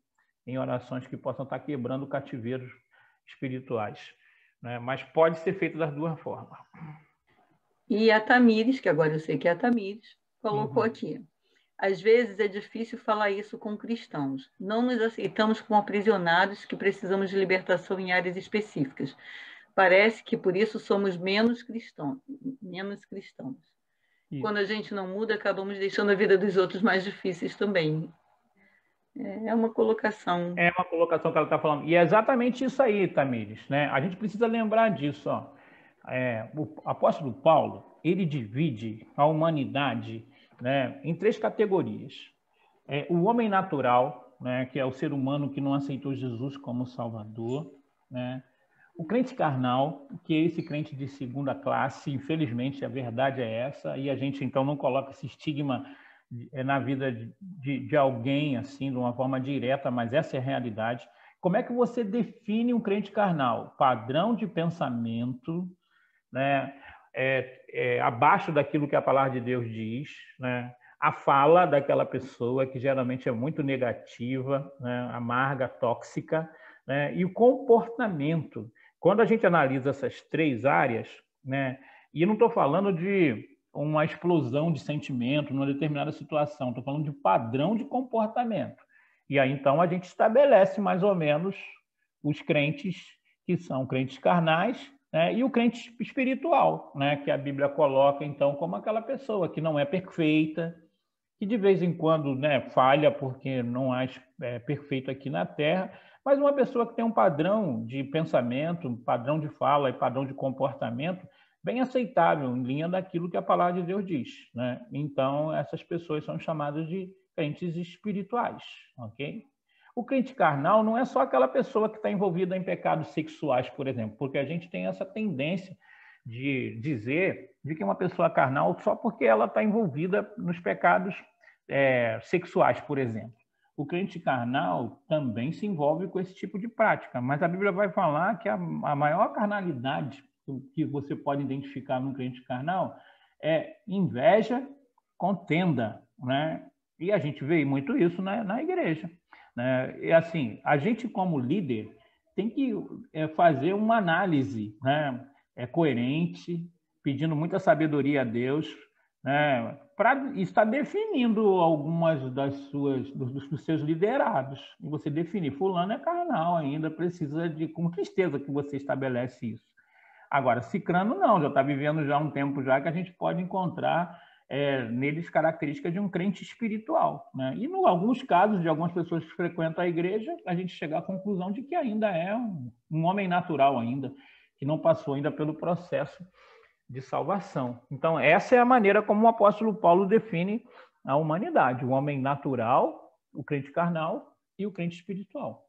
em orações que possam estar quebrando cativeiros espirituais, né? Mas pode ser feito das duas formas. E a Tamires, que agora eu sei que é a Tamires, colocou aqui. Às vezes é difícil falar isso com cristãos. Não nos aceitamos como aprisionados que precisamos de libertação em áreas específicas. Parece que por isso somos menos cristãos. Isso. Quando a gente não muda, acabamos deixando a vida dos outros mais difíceis também. É uma colocação. É uma colocação que ela está falando. E é exatamente isso aí, Tamires, né? A gente precisa lembrar disso. Ó. O apóstolo Paulo, ele divide a humanidade, né, em 3 categorias. O homem natural, né, que é o ser humano que não aceitou Jesus como Salvador, né? O crente carnal, que é esse crente de segunda classe, infelizmente a verdade é essa, e a gente então não coloca esse estigma na vida de alguém assim, de uma forma direta, mas essa é a realidade. Como é que você define um crente carnal? Padrão de pensamento, né? Abaixo daquilo que a palavra de Deus diz, né? A fala daquela pessoa que geralmente é muito negativa, né? Amarga, tóxica, né? E o comportamento. Quando a gente analisa essas 3 áreas, né? E eu não estou falando de uma explosão de sentimento numa determinada situação, estou falando de padrão de comportamento. E aí, então, a gente estabelece mais ou menos os crentes que são crentes carnais, né? E o crente espiritual, né? Que a Bíblia coloca, então, como aquela pessoa que não é perfeita, que de vez em quando, né, falha porque não é perfeito aqui na Terra, mas uma pessoa que tem um padrão de pensamento, um padrão de fala e padrão de comportamento bem aceitável, em linha daquilo que a palavra de Deus diz, né? Então, essas pessoas são chamadas de crentes espirituais, ok? O crente carnal não é só aquela pessoa que está envolvida em pecados sexuais, por exemplo, porque a gente tem essa tendência de dizer de que uma pessoa carnal só porque ela está envolvida nos pecados sexuais, por exemplo. O crente carnal também se envolve com esse tipo de prática, mas a Bíblia vai falar que a maior carnalidade que você pode identificar num crente carnal é inveja, contenda, né? E a gente vê muito isso na igreja, né? E assim, a gente como líder tem que fazer uma análise, né? Coerente, pedindo muita sabedoria a Deus, né? Para estar definindo algumas dos seus liderados. E você definir, fulano é carnal ainda, precisa de, com tristeza que você estabelece isso. Agora, cicrano não, já está vivendo já um tempo já que a gente pode encontrar neles características de um crente espiritual, né? E, em alguns casos, de algumas pessoas que frequentam a igreja, a gente chega à conclusão de que ainda é um homem natural ainda, que não passou ainda pelo processo de salvação. Então, essa é a maneira como o apóstolo Paulo define a humanidade: o homem natural, o crente carnal e o crente espiritual.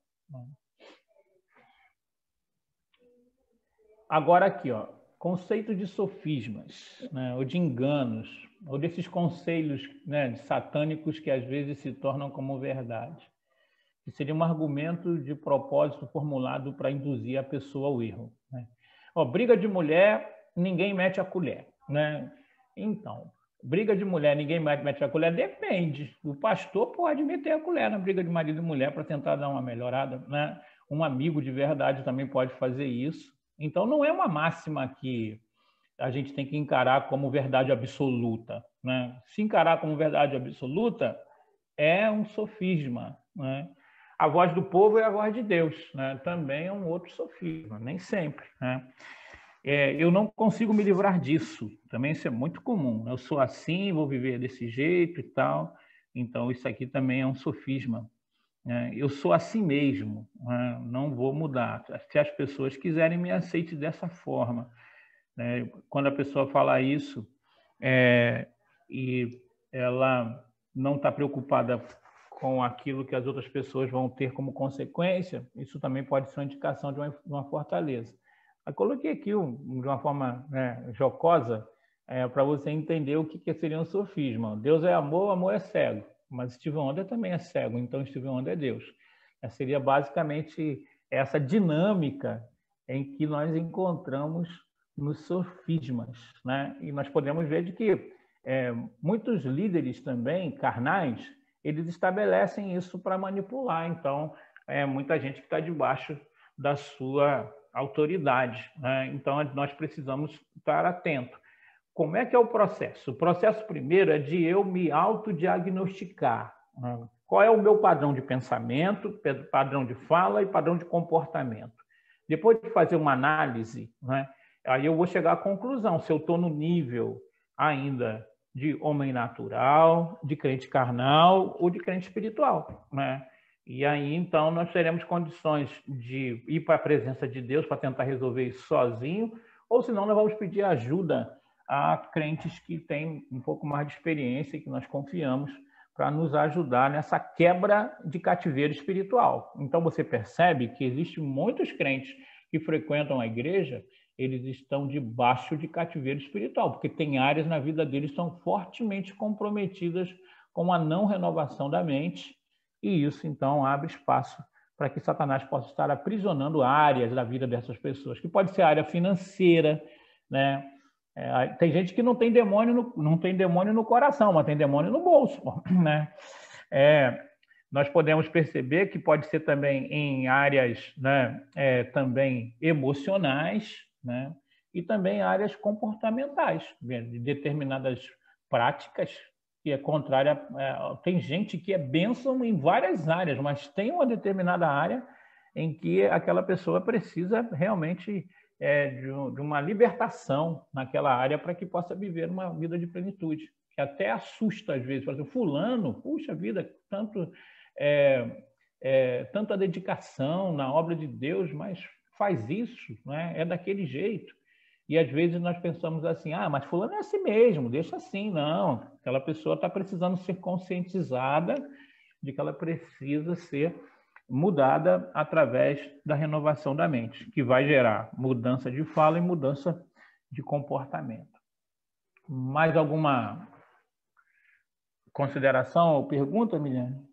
Agora aqui, ó, conceito de sofismas, né, ou de enganos, ou desses conselhos, né, satânicos que às vezes se tornam como verdade, que seria um argumento de propósito formulado para induzir a pessoa ao erro, né? Ó, briga de mulher, ninguém mete a colher, né? Então, briga de mulher, ninguém mete a colher, depende. O pastor pode meter a colher na briga de marido e mulher para tentar dar uma melhorada, né? Um amigo de verdade também pode fazer isso. Então, não é uma máxima que a gente tem que encarar como verdade absoluta, né? Se encarar como verdade absoluta, é um sofisma, né? A voz do povo é a voz de Deus, né? Também é um outro sofisma, nem sempre, né? Eu não consigo me livrar disso, também isso é muito comum. Eu sou assim, vou viver desse jeito e tal, então isso aqui também é um sofisma. Eu sou assim mesmo, né? Não vou mudar. Se as pessoas quiserem, me aceite dessa forma, né? Quando a pessoa fala isso e ela não está preocupada com aquilo que as outras pessoas vão ter como consequência, isso também pode ser uma indicação de uma fortaleza. Eu coloquei aqui de uma forma, né, jocosa, para você entender o que seria um sofisma. Deus é amor, amor é cego. mas Steve Wonder também é cego, então Steve Wonder é Deus. Seria basicamente essa dinâmica em que nós encontramos nos sofismas, né? E nós podemos ver de que muitos líderes também, carnais, eles estabelecem isso para manipular. Então, muita gente que está debaixo da sua autoridade, né? Então, nós precisamos estar atentos. Como é que é o processo? O processo primeiro é de eu me autodiagnosticar, né? Qual é o meu padrão de pensamento, padrão de fala e padrão de comportamento. Depois de fazer uma análise, né, aí eu vou chegar à conclusão se eu estou no nível ainda de homem natural, de crente carnal ou de crente espiritual, né? E aí, então, nós teremos condições de ir para a presença de Deus para tentar resolver isso sozinho, ou senão nós vamos pedir ajuda a crentes que têm um pouco mais de experiência e que nós confiamos para nos ajudar nessa quebra de cativeiro espiritual. Então, você percebe que existem muitos crentes que frequentam a igreja, eles estão debaixo de cativeiro espiritual, porque tem áreas na vida deles que estão fortemente comprometidas com a não renovação da mente, e isso, então, abre espaço para que Satanás possa estar aprisionando áreas da vida dessas pessoas, que pode ser a área financeira, né? Tem gente que não tem demônio no coração, mas tem demônio no bolso, né? Nós podemos perceber que pode ser também em áreas, né, também emocionais, né? E também áreas comportamentais, de determinadas práticas que é contrária. Tem gente que é bênção em várias áreas, mas tem uma determinada área em que aquela pessoa precisa realmente de uma libertação naquela área para que possa viver uma vida de plenitude, que até assusta às vezes. Fala assim, fulano, puxa vida, tanta dedicação na obra de Deus, mas faz isso, né? É daquele jeito. E às vezes nós pensamos assim, mas fulano é assim mesmo, deixa assim. Não, aquela pessoa está precisando ser conscientizada de que ela precisa ser mudada através da renovação da mente, que vai gerar mudança de fala e mudança de comportamento. Mais alguma consideração ou pergunta, Miliane?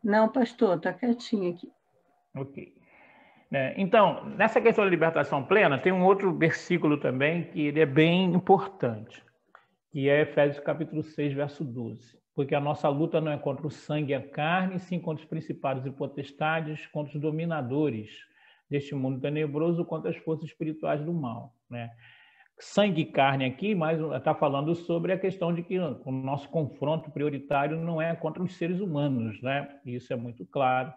Não, pastor, está quietinho aqui. Ok. Então, nessa questão da libertação plena, tem um outro versículo também que ele é bem importante, que é Efésios capítulo 6, verso 12. Porque a nossa luta não é contra o sangue e a carne, sim contra os principados e potestades, contra os dominadores deste mundo tenebroso, contra as forças espirituais do mal, né? Sangue e carne aqui, mas está falando sobre a questão de que o nosso confronto prioritário não é contra os seres humanos, né? Isso é muito claro.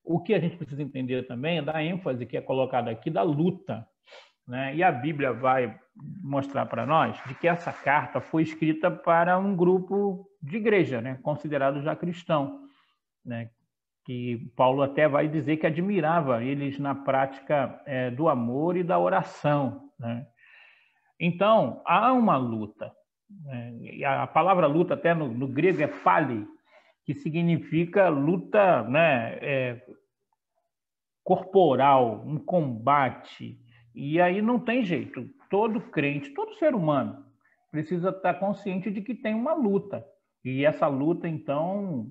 O que a gente precisa entender também é da ênfase que é colocada aqui da luta, né? E a Bíblia vai mostrar para nós de que essa carta foi escrita para um grupo de igreja, né? Considerado já cristão, né? Que Paulo até vai dizer que admirava eles na prática do amor e da oração, né? Então, há uma luta, né? E a palavra luta até no grego é pali, que significa luta, né? Corporal, um combate. E aí não tem jeito. Todo crente, todo ser humano precisa estar consciente de que tem uma luta. E essa luta, então,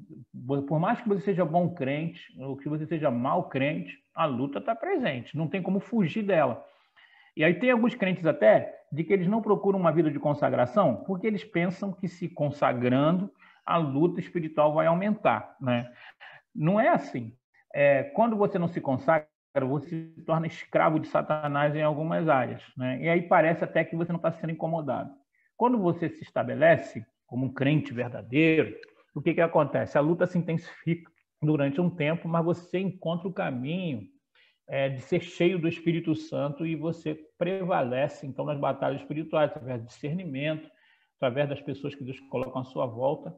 por mais que você seja bom crente ou que você seja mau crente, a luta está presente. Não tem como fugir dela. E aí tem alguns crentes até de que eles não procuram uma vida de consagração porque eles pensam que se consagrando, a luta espiritual vai aumentar, né? Não é assim. Quando você não se consagra, você se torna escravo de Satanás em algumas áreas, né? E aí parece até que você não está sendo incomodado. Quando você se estabelece como um crente verdadeiro, o que acontece? A luta se intensifica durante um tempo, mas você encontra o caminho de ser cheio do Espírito Santo e você prevalece, então, nas batalhas espirituais, através do discernimento, através das pessoas que Deus coloca à sua volta,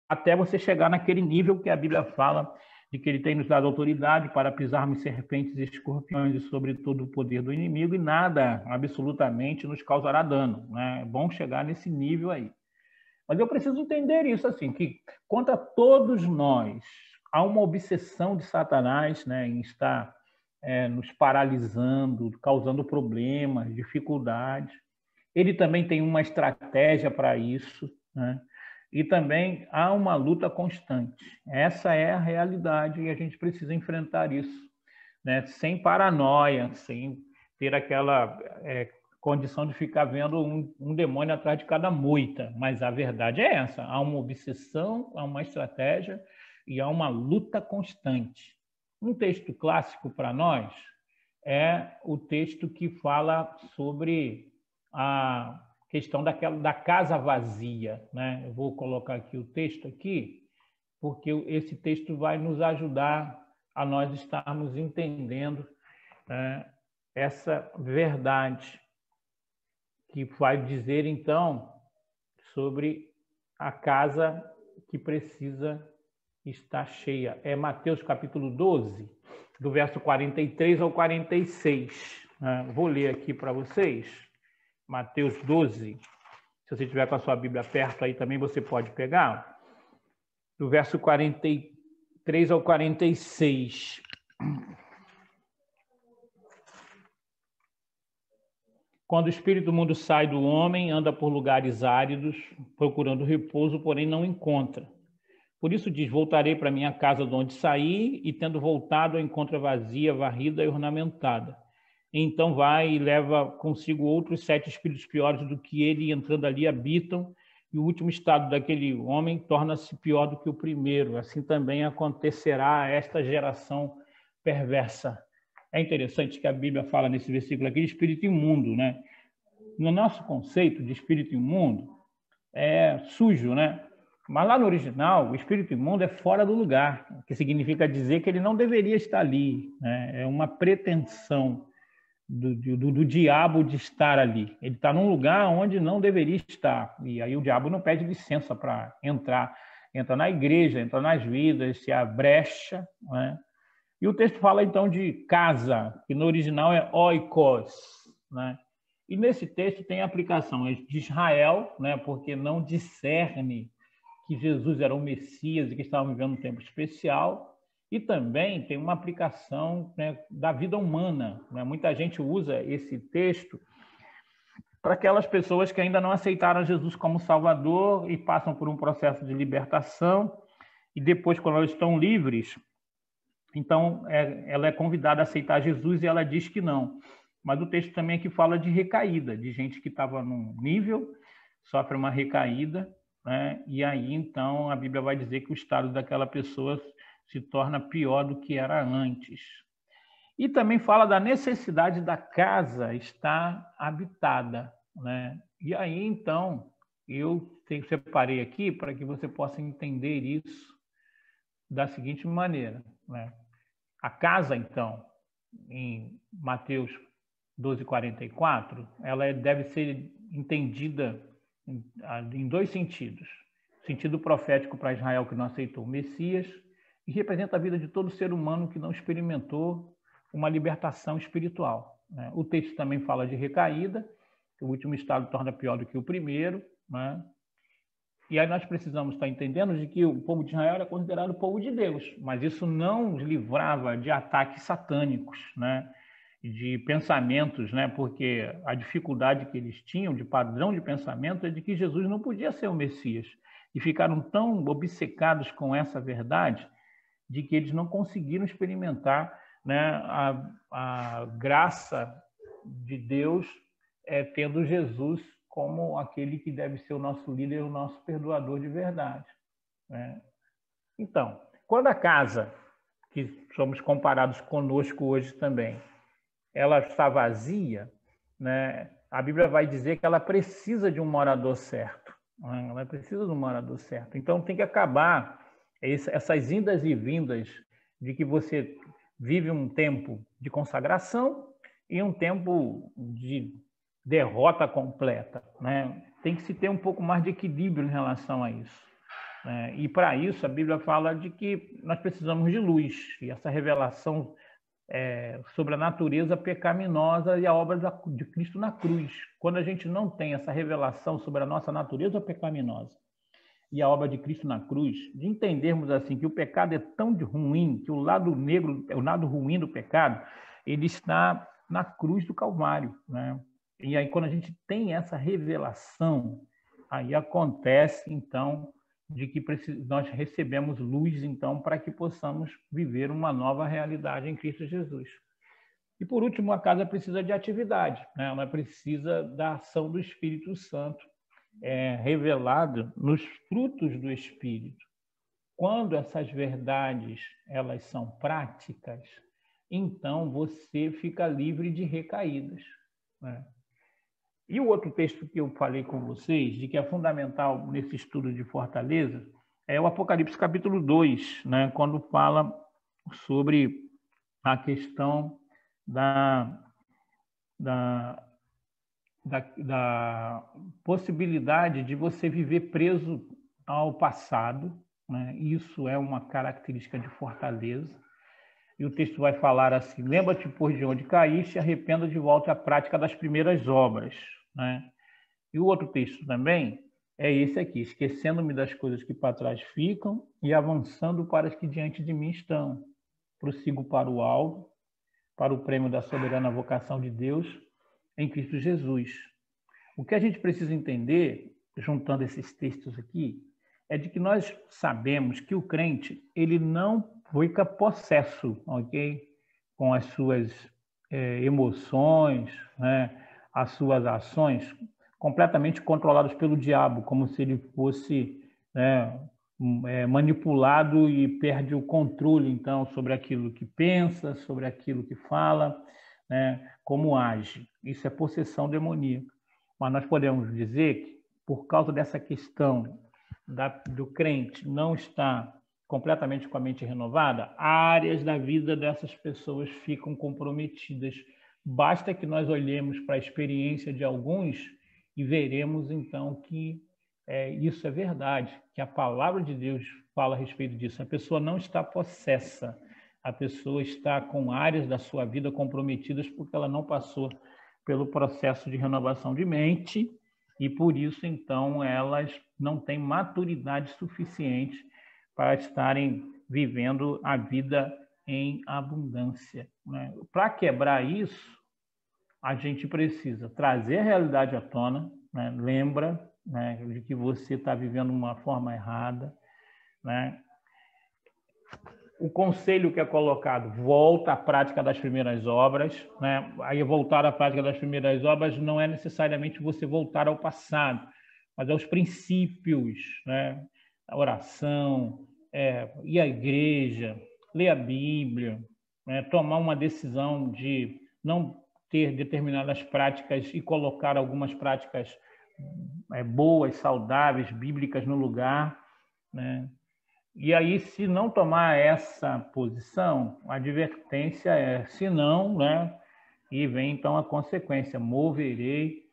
até você chegar naquele nível que a Bíblia fala de que ele tem nos dado autoridade para pisarmos serpentes e escorpiões e sobre todo o poder do inimigo e nada absolutamente nos causará dano, né? É bom chegar nesse nível aí. Mas eu preciso entender isso, assim, que contra todos nós há uma obsessão de Satanás, né, em estar nos paralisando, causando problemas, dificuldades. Ele também tem uma estratégia para isso, né? E também há uma luta constante. Essa é a realidade e a gente precisa enfrentar isso, né? Sem paranoia, sem ter aquela condição de ficar vendo um demônio atrás de cada moita. Mas a verdade é essa: há uma obsessão, há uma estratégia e há uma luta constante. Um texto clássico para nós é o texto que fala sobre a questão da casa vazia, né? Eu vou colocar aqui o texto aqui, porque esse texto vai nos ajudar a nós estarmos entendendo, né, essa verdade que vai dizer, então, sobre a casa que precisa estar cheia. É Mateus capítulo 12, do verso 43 ao 46. Vou ler aqui para vocês. Mateus 12. Se você tiver com a sua Bíblia perto aí também, você pode pegar. Do verso 43 ao 46. Quando o espírito do mundo sai do homem, anda por lugares áridos, procurando repouso, porém não encontra. Por isso diz: voltarei para minha casa de onde saí, e tendo voltado, a encontra vazia, varrida e ornamentada. Então vai e leva consigo outros 7 espíritos piores do que ele, e entrando ali habitam, e o último estado daquele homem torna-se pior do que o primeiro. Assim também acontecerá a esta geração perversa. É interessante que a Bíblia fala nesse versículo aqui de espírito imundo, né? No nosso conceito de espírito imundo, é sujo, né? Mas lá no original, o espírito imundo é fora do lugar, o que significa dizer que ele não deveria estar ali, né? É uma pretensão do diabo de estar ali. Ele está num lugar onde não deveria estar. E aí o diabo não pede licença para entrar. Entra na igreja, entra nas vidas, se abre brecha, né? E o texto fala, então, de casa, que no original é oikos, né? E nesse texto tem a aplicação de Israel, né? Porque não discerne que Jesus era o Messias e que estavam vivendo um tempo especial. E também tem uma aplicação, né, da vida humana, né? Muita gente usa esse texto para aquelas pessoas que ainda não aceitaram Jesus como Salvador e passam por um processo de libertação, e depois, quando elas estão livres, então ela é convidada a aceitar Jesus e ela diz que não. Mas o texto também aqui fala de recaída, de gente que estava num nível, sofre uma recaída, né? E aí, então, a Bíblia vai dizer que o estado daquela pessoa se torna pior do que era antes. E também fala da necessidade da casa estar habitada, né? E aí, então, eu separei aqui para que você possa entender isso da seguinte maneira, né? A casa, então, em Mateus 12:44, ela deve ser entendida em 2 sentidos. Sentido profético para Israel, que não aceitou o Messias, e representa a vida de todo ser humano que não experimentou uma libertação espiritual, né? O texto também fala de recaída, que o último estado torna pior do que o primeiro, né? E aí nós precisamos estar entendendo de que o povo de Israel era considerado o povo de Deus, mas isso não os livrava de ataques satânicos, né? De pensamentos, né? Porque a dificuldade que eles tinham de padrão de pensamento é de que Jesus não podia ser o Messias. E ficaram tão obcecados com essa verdade de que eles não conseguiram experimentar, né, a graça de Deus, tendo Jesus como aquele que deve ser o nosso líder, o nosso perdoador de verdade, né? Então, quando a casa, que somos comparados conosco hoje também, ela está vazia, né, a Bíblia vai dizer que ela precisa de um morador certo, né? Ela precisa de um morador certo. Então, tem que acabar essas indas e vindas de que você vive um tempo de consagração e um tempo de derrota completa, né? Tem que se ter um pouco mais de equilíbrio em relação a isso, né? E para isso a Bíblia fala de que nós precisamos de luz, e essa revelação sobre a natureza pecaminosa e a obra de Cristo na cruz. Quando a gente não tem essa revelação sobre a nossa natureza pecaminosa e a obra de Cristo na cruz, de entendermos assim que o pecado é tão ruim, que o lado negro, o lado ruim do pecado, ele está na cruz do Calvário, né? E aí, quando a gente tem essa revelação, aí acontece, então, de que nós recebemos luz, então, para que possamos viver uma nova realidade em Cristo Jesus. E, por último, a casa precisa de atividade, né? Ela precisa da ação do Espírito Santo, revelado nos frutos do Espírito. Quando essas verdades elas são práticas, então você fica livre de recaídas, né? E o outro texto que eu falei com vocês, de que é fundamental nesse estudo de fortaleza, é o Apocalipse capítulo 2, né? Quando fala sobre a questão da possibilidade de você viver preso ao passado, né? Isso é uma característica de fortaleza. E o texto vai falar assim: lembra-te, pois, de onde caíste, e arrependa de volta à prática das primeiras obras, né? E o outro texto também é esse aqui: esquecendo-me das coisas que para trás ficam e avançando para as que diante de mim estão. Prossigo para o alvo, para o prêmio da soberana vocação de Deus em Cristo Jesus. O que a gente precisa entender, juntando esses textos aqui, é de que nós sabemos que o crente ele não fica possesso, ok? Com as suas emoções, né? As suas ações, completamente controlados pelo diabo, como se ele fosse, né, manipulado e perde o controle, então, sobre aquilo que pensa, sobre aquilo que fala, né, como age. Isso é possessão demoníaca. Mas nós podemos dizer que, por causa dessa questão do crente não estar completamente com a mente renovada, áreas da vida dessas pessoas ficam comprometidas. Basta que nós olhemos para a experiência de alguns e veremos, então, que isso é verdade, que a palavra de Deus fala a respeito disso. A pessoa não está possessa, a pessoa está com áreas da sua vida comprometidas porque ela não passou pelo processo de renovação de mente e, por isso, então, elas não têm maturidade suficiente para estarem vivendo a vida em abundância, né? Para quebrar isso, a gente precisa trazer a realidade à tona, né? Lembra, né, de que você está vivendo uma forma errada, né? O conselho que é colocado: volta à prática das primeiras obras, né? Aí voltar à prática das primeiras obras não é necessariamente você voltar ao passado, mas aos princípios, né? A oração, ir à igreja, ler a Bíblia, né? Tomar uma decisão de não ter determinadas práticas e colocar algumas práticas boas, saudáveis, bíblicas no lugar, né? E aí, se não tomar essa posição, a advertência é: se não, né? E vem então a consequência: moverei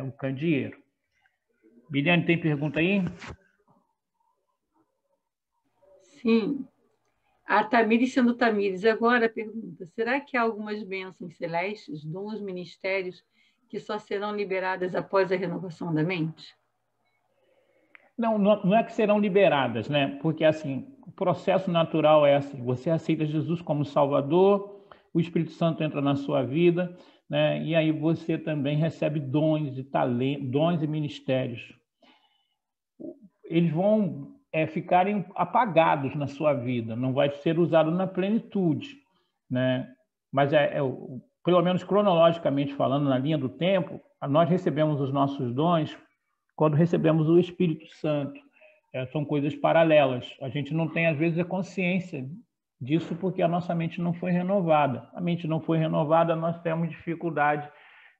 o candeeiro. Biliane, tem pergunta aí? Sim. A Tamires sendo Tamires agora pergunta: será que há algumas bênçãos celestes, dons, ministérios, que só serão liberadas após a renovação da mente? Não é que serão liberadas, né? Porque assim, o processo natural é assim: você aceita Jesus como Salvador, o Espírito Santo entra na sua vida, né? E aí você também recebe dons e talentos, dons e ministérios. Eles vão ficarem apagados na sua vida, não vai ser usado na plenitude, né? Mas pelo menos cronologicamente falando, na linha do tempo, nós recebemos os nossos dons quando recebemos o Espírito Santo. São coisas paralelas. A gente não tem, às vezes, a consciência disso porque a nossa mente não foi renovada. A mente não foi renovada, nós temos dificuldade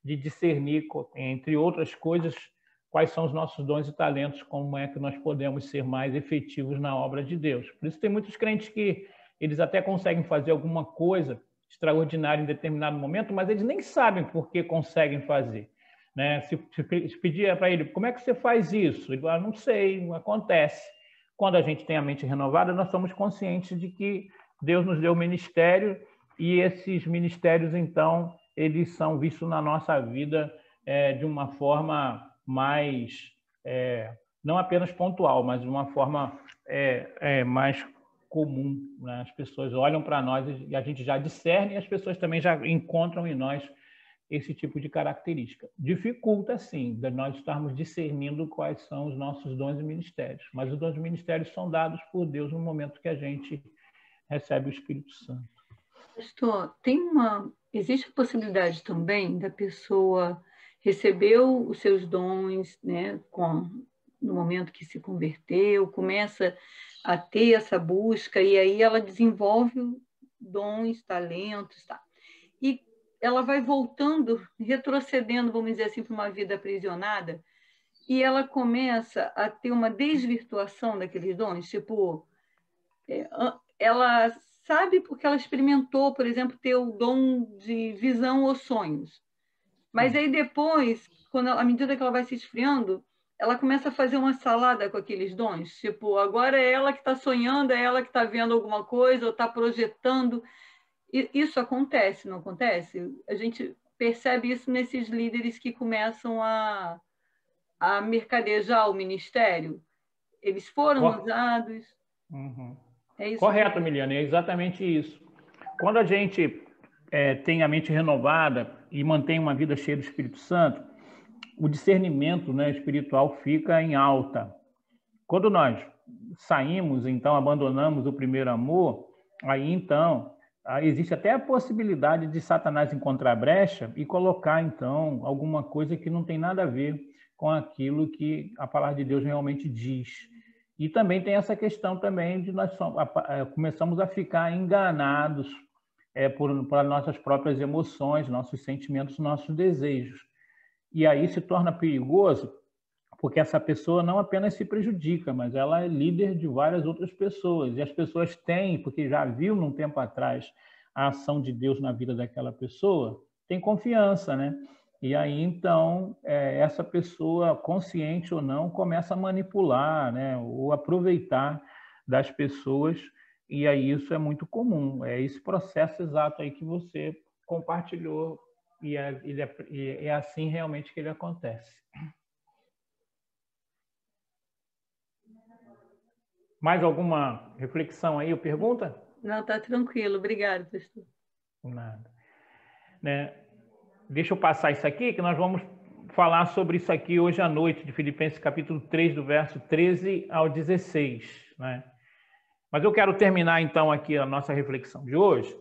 de discernir, entre outras coisas, quais são os nossos dons e talentos, como é que nós podemos ser mais efetivos na obra de Deus. Por isso tem muitos crentes que eles até conseguem fazer alguma coisa extraordinária em determinado momento, mas eles nem sabem por que conseguem fazer, né? Se pedir para ele: como é que você faz isso? Ele fala: não sei, não acontece. Quando a gente tem a mente renovada, nós somos conscientes de que Deus nos deu ministério e esses ministérios, então, eles são vistos na nossa vida de uma forma mais, não apenas pontual, mas de uma forma mais comum, né? As pessoas olham para nós e a gente já discerne, e as pessoas também já encontram em nós esse tipo de característica. Dificulta, sim, de nós estarmos discernindo quais são os nossos dons e ministérios. Mas os dons e ministérios são dados por Deus no momento que a gente recebe o Espírito Santo. Pastor, existe a possibilidade também da pessoa receber os seus dons, né, no momento que se converteu, começa a ter essa busca e aí ela desenvolve dons, talentos, tá? E ela vai voltando, retrocedendo, vamos dizer assim, para uma vida aprisionada, e ela começa a ter uma desvirtuação daqueles dons, tipo, ela sabe porque ela experimentou, por exemplo, ter o dom de visão ou sonhos. Mas aí depois, à medida que ela vai se esfriando, ela começa a fazer uma salada com aqueles dons. Tipo, agora é ela que está sonhando, é ela que está vendo alguma coisa, ou está projetando. Isso acontece, não acontece? A gente percebe isso nesses líderes que começam a mercadejar o ministério. Eles foram usados. Uhum. É isso. Correto, Miliane, é exatamente isso. Quando a gente tem a mente renovada e mantém uma vida cheia do Espírito Santo, o discernimento, né, espiritual fica em alta. Quando nós saímos, então, abandonamos o primeiro amor, aí, então, existe até a possibilidade de Satanás encontrar brecha e colocar, então, alguma coisa que não tem nada a ver com aquilo que a palavra de Deus realmente diz. E também tem essa questão também de nós começamos a ficar enganados por nossas próprias emoções, nossos sentimentos, nossos desejos. E aí se torna perigoso, porque essa pessoa não apenas se prejudica, mas ela é líder de várias outras pessoas. E as pessoas têm, porque já viu num tempo atrás a ação de Deus na vida daquela pessoa, tem confiança, né? E aí, então, essa pessoa, consciente ou não, começa a manipular, né? Ou aproveitar das pessoas, e aí isso é muito comum. É esse processo exato aí que você compartilhou, e é assim realmente que ele acontece. Mais alguma reflexão aí ou pergunta? Não, está tranquilo. Obrigada, pastor. Nada. Né? Deixa eu passar isso aqui, que nós vamos falar sobre isso aqui hoje à noite, de Filipenses capítulo 3, do verso 13 ao 16. Né? Mas eu quero terminar, então, aqui a nossa reflexão de hoje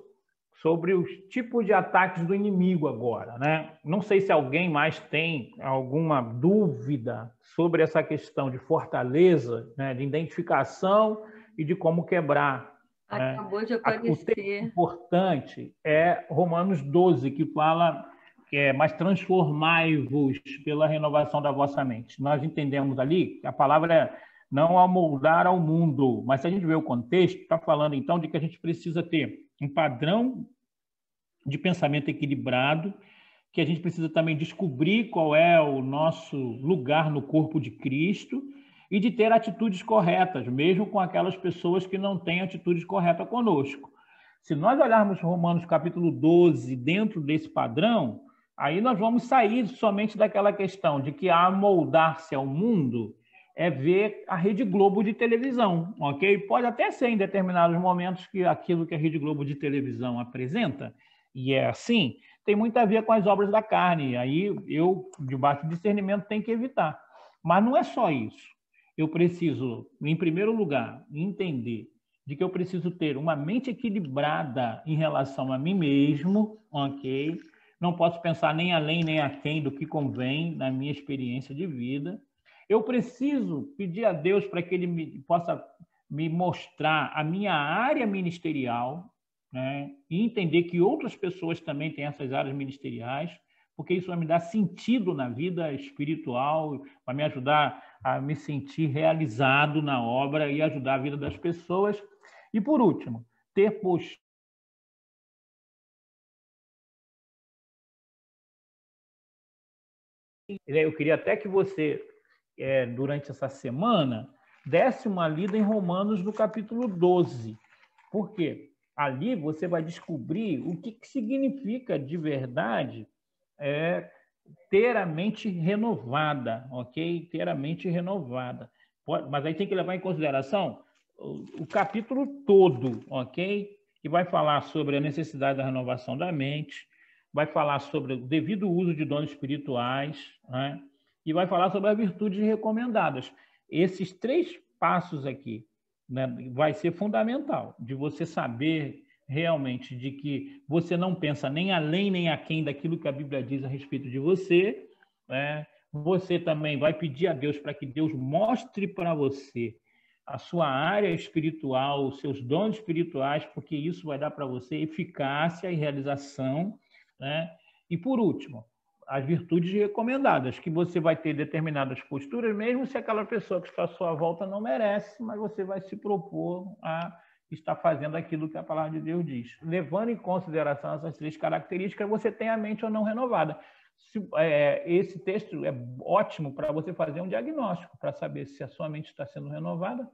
sobre os tipos de ataques do inimigo agora. Né? Não sei se alguém mais tem alguma dúvida sobre essa questão de fortaleza, né? De identificação e de como quebrar. Acabou de aparecer. O texto importante é Romanos 12, que fala mas transformai-vos pela renovação da vossa mente. Nós entendemos ali que a palavra é não amoldar ao mundo, mas se a gente vê o contexto, está falando então de que a gente precisa ter um padrão de pensamento equilibrado, que a gente precisa também descobrir qual é o nosso lugar no corpo de Cristo e de ter atitudes corretas, mesmo com aquelas pessoas que não têm atitudes corretas conosco. Se nós olharmos Romanos capítulo 12 dentro desse padrão, aí nós vamos sair somente daquela questão de que amoldar-se ao mundo é ver a Rede Globo de televisão, ok? Pode até ser em determinados momentos que aquilo que a Rede Globo de televisão apresenta, e é assim, tem muito a ver com as obras da carne. Aí eu, debaixo de discernimento, tenho que evitar. Mas não é só isso. Eu preciso, em primeiro lugar, entender de que eu preciso ter uma mente equilibrada em relação a mim mesmo, ok? Não posso pensar nem além nem aquém do que convém na minha experiência de vida. Eu preciso pedir a Deus para que Ele possa me mostrar a minha área ministerial, né? E entender que outras pessoas também têm essas áreas ministeriais, porque isso vai me dar sentido na vida espiritual, vai me ajudar a me sentir realizado na obra e ajudar a vida das pessoas. E, por último, ter postura. Eu queria até que você, durante essa semana, desse uma lida em Romanos no capítulo 12. Por quê? Ali você vai descobrir o que significa de verdade ter a mente renovada, ok? Ter a mente renovada. Mas aí tem que levar em consideração o capítulo todo, ok? Que vai falar sobre a necessidade da renovação da mente, vai falar sobre o devido uso de dons espirituais, né? E vai falar sobre as virtudes recomendadas. Esses 3 passos aqui, né, vai ser fundamental, de você saber realmente de que você não pensa nem além nem aquém daquilo que a Bíblia diz a respeito de você, né? Você também vai pedir a Deus para que Deus mostre para você a sua área espiritual, os seus dons espirituais, porque isso vai dar para você eficácia e realização, né? E por último, as virtudes recomendadas, que você vai ter determinadas posturas, mesmo se aquela pessoa que está à sua volta não merece, mas você vai se propor a estar fazendo aquilo que a palavra de Deus diz. Levando em consideração essas 3 características, você tem a mente ou não renovada. Esse texto é ótimo para você fazer um diagnóstico, para saber se a sua mente está sendo renovada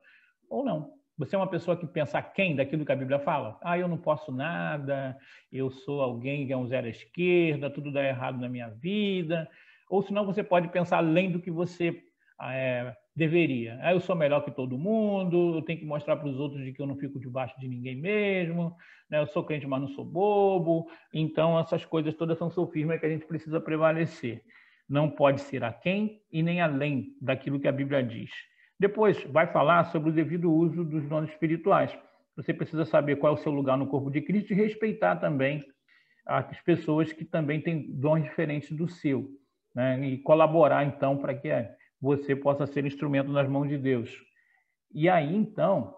ou não. Você é uma pessoa que pensa aquém daquilo que a Bíblia fala? Eu não posso nada, eu sou alguém que é um zero à esquerda, tudo dá errado na minha vida. Ou senão você pode pensar além do que você deveria. Eu sou melhor que todo mundo, eu tenho que mostrar para os outros de que eu não fico debaixo de ninguém mesmo, né? Eu sou crente, mas não sou bobo. Então, essas coisas todas são sofismas que a gente precisa prevalecer. Não pode ser aquém e nem além daquilo que a Bíblia diz. Depois, vai falar sobre o devido uso dos dons espirituais. Você precisa saber qual é o seu lugar no corpo de Cristo e respeitar também as pessoas que também têm dons diferentes do seu, né? E colaborar, então, para que você possa ser instrumento nas mãos de Deus. E aí, então,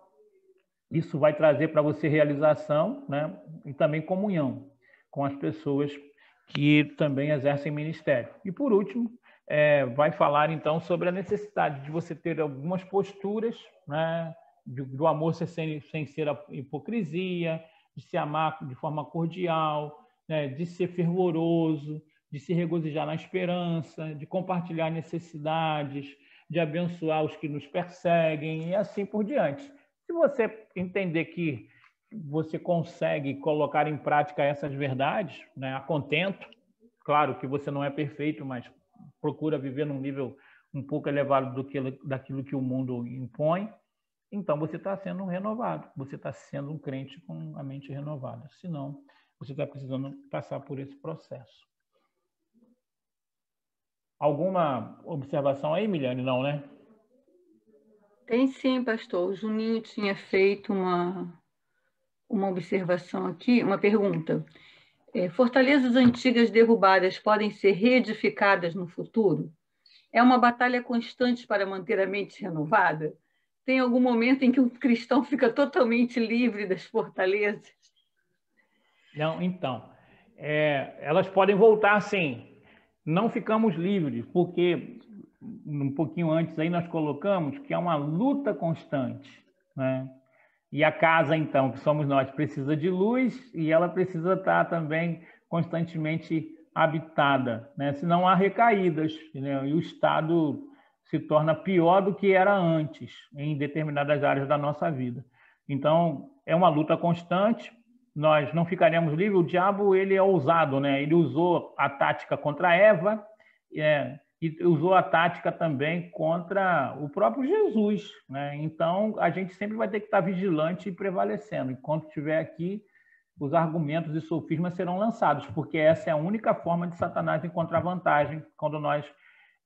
isso vai trazer para você realização, né? E também comunhão com as pessoas que também exercem ministério. E, por último, vai falar, então, sobre a necessidade de você ter algumas posturas, né? Do amor sem ser a hipocrisia, de se amar de forma cordial, né? De ser fervoroso, de se regozijar na esperança, de compartilhar necessidades, de abençoar os que nos perseguem e assim por diante. Se você entender que você consegue colocar em prática essas verdades, né, a contento, claro que você não é perfeito, mas procura viver num nível um pouco elevado daquilo que o mundo impõe, então você está sendo renovado, você está sendo um crente com a mente renovada. Senão, você está precisando passar por esse processo. Alguma observação aí, Miliane? Não, né? Tem sim, pastor. O Juninho tinha feito uma observação aqui, uma pergunta. Fortalezas antigas derrubadas podem ser reedificadas no futuro? É uma batalha constante para manter a mente renovada? Tem algum momento em que um cristão fica totalmente livre das fortalezas? Não, então, elas podem voltar sim. Não ficamos livres, porque um pouquinho antes aí nós colocamos que é uma luta constante, né? E a casa, então, que somos nós, precisa de luz e ela precisa estar também constantemente habitada, né? Senão há recaídas, né? E o estado se torna pior do que era antes em determinadas áreas da nossa vida. Então, é uma luta constante. Nós não ficaremos livres. O diabo, ele é ousado, né? Ele usou a tática contra Eva, e usou a tática também contra o próprio Jesus, né? Então, a gente sempre vai ter que estar vigilante e prevalecendo. Enquanto estiver aqui, os argumentos e sofismas serão lançados, porque essa é a única forma de Satanás encontrar vantagem quando nós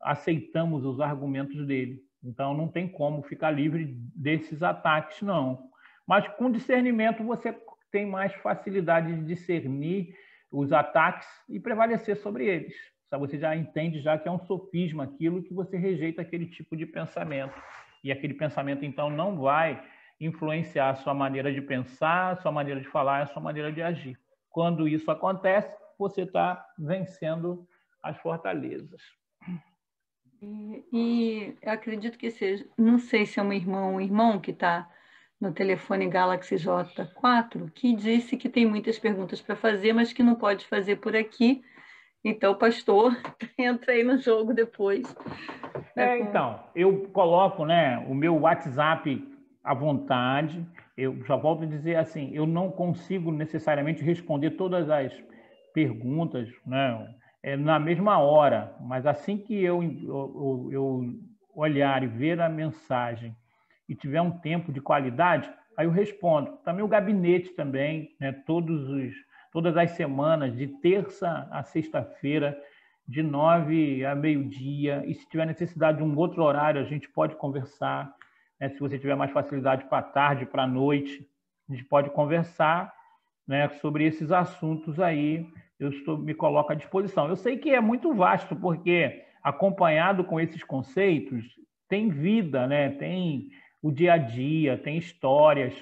aceitamos os argumentos dele. Então, não tem como ficar livre desses ataques, não. Mas com discernimento, você tem mais facilidade de discernir os ataques e prevalecer sobre eles. Você já entende já que é um sofisma aquilo que você rejeita aquele tipo de pensamento. E aquele pensamento, então, não vai influenciar a sua maneira de pensar, a sua maneira de falar, a sua maneira de agir. Quando isso acontece, você está vencendo as fortalezas. E eu acredito que seja, não sei se é um irmão que está no telefone Galaxy J4, que disse que tem muitas perguntas para fazer, mas que não pode fazer por aqui. Então, pastor, entra aí no jogo depois. Então, eu coloco, né, o meu WhatsApp à vontade. Eu já volto a dizer assim, eu não consigo necessariamente responder todas as perguntas, né, na mesma hora, mas assim que eu olhar e ver a mensagem e tiver um tempo de qualidade, aí eu respondo. Também o gabinete também, né, todos todas as semanas, de terça a sexta-feira, de 9 a meio-dia. E se tiver necessidade de um outro horário, a gente pode conversar. Né? Se você tiver mais facilidade para tarde, para noite, a gente pode conversar, né, sobre esses assuntos aí. Me coloco à disposição. Eu sei que é muito vasto, porque acompanhado com esses conceitos, tem vida, né? Tem o dia a dia, tem histórias,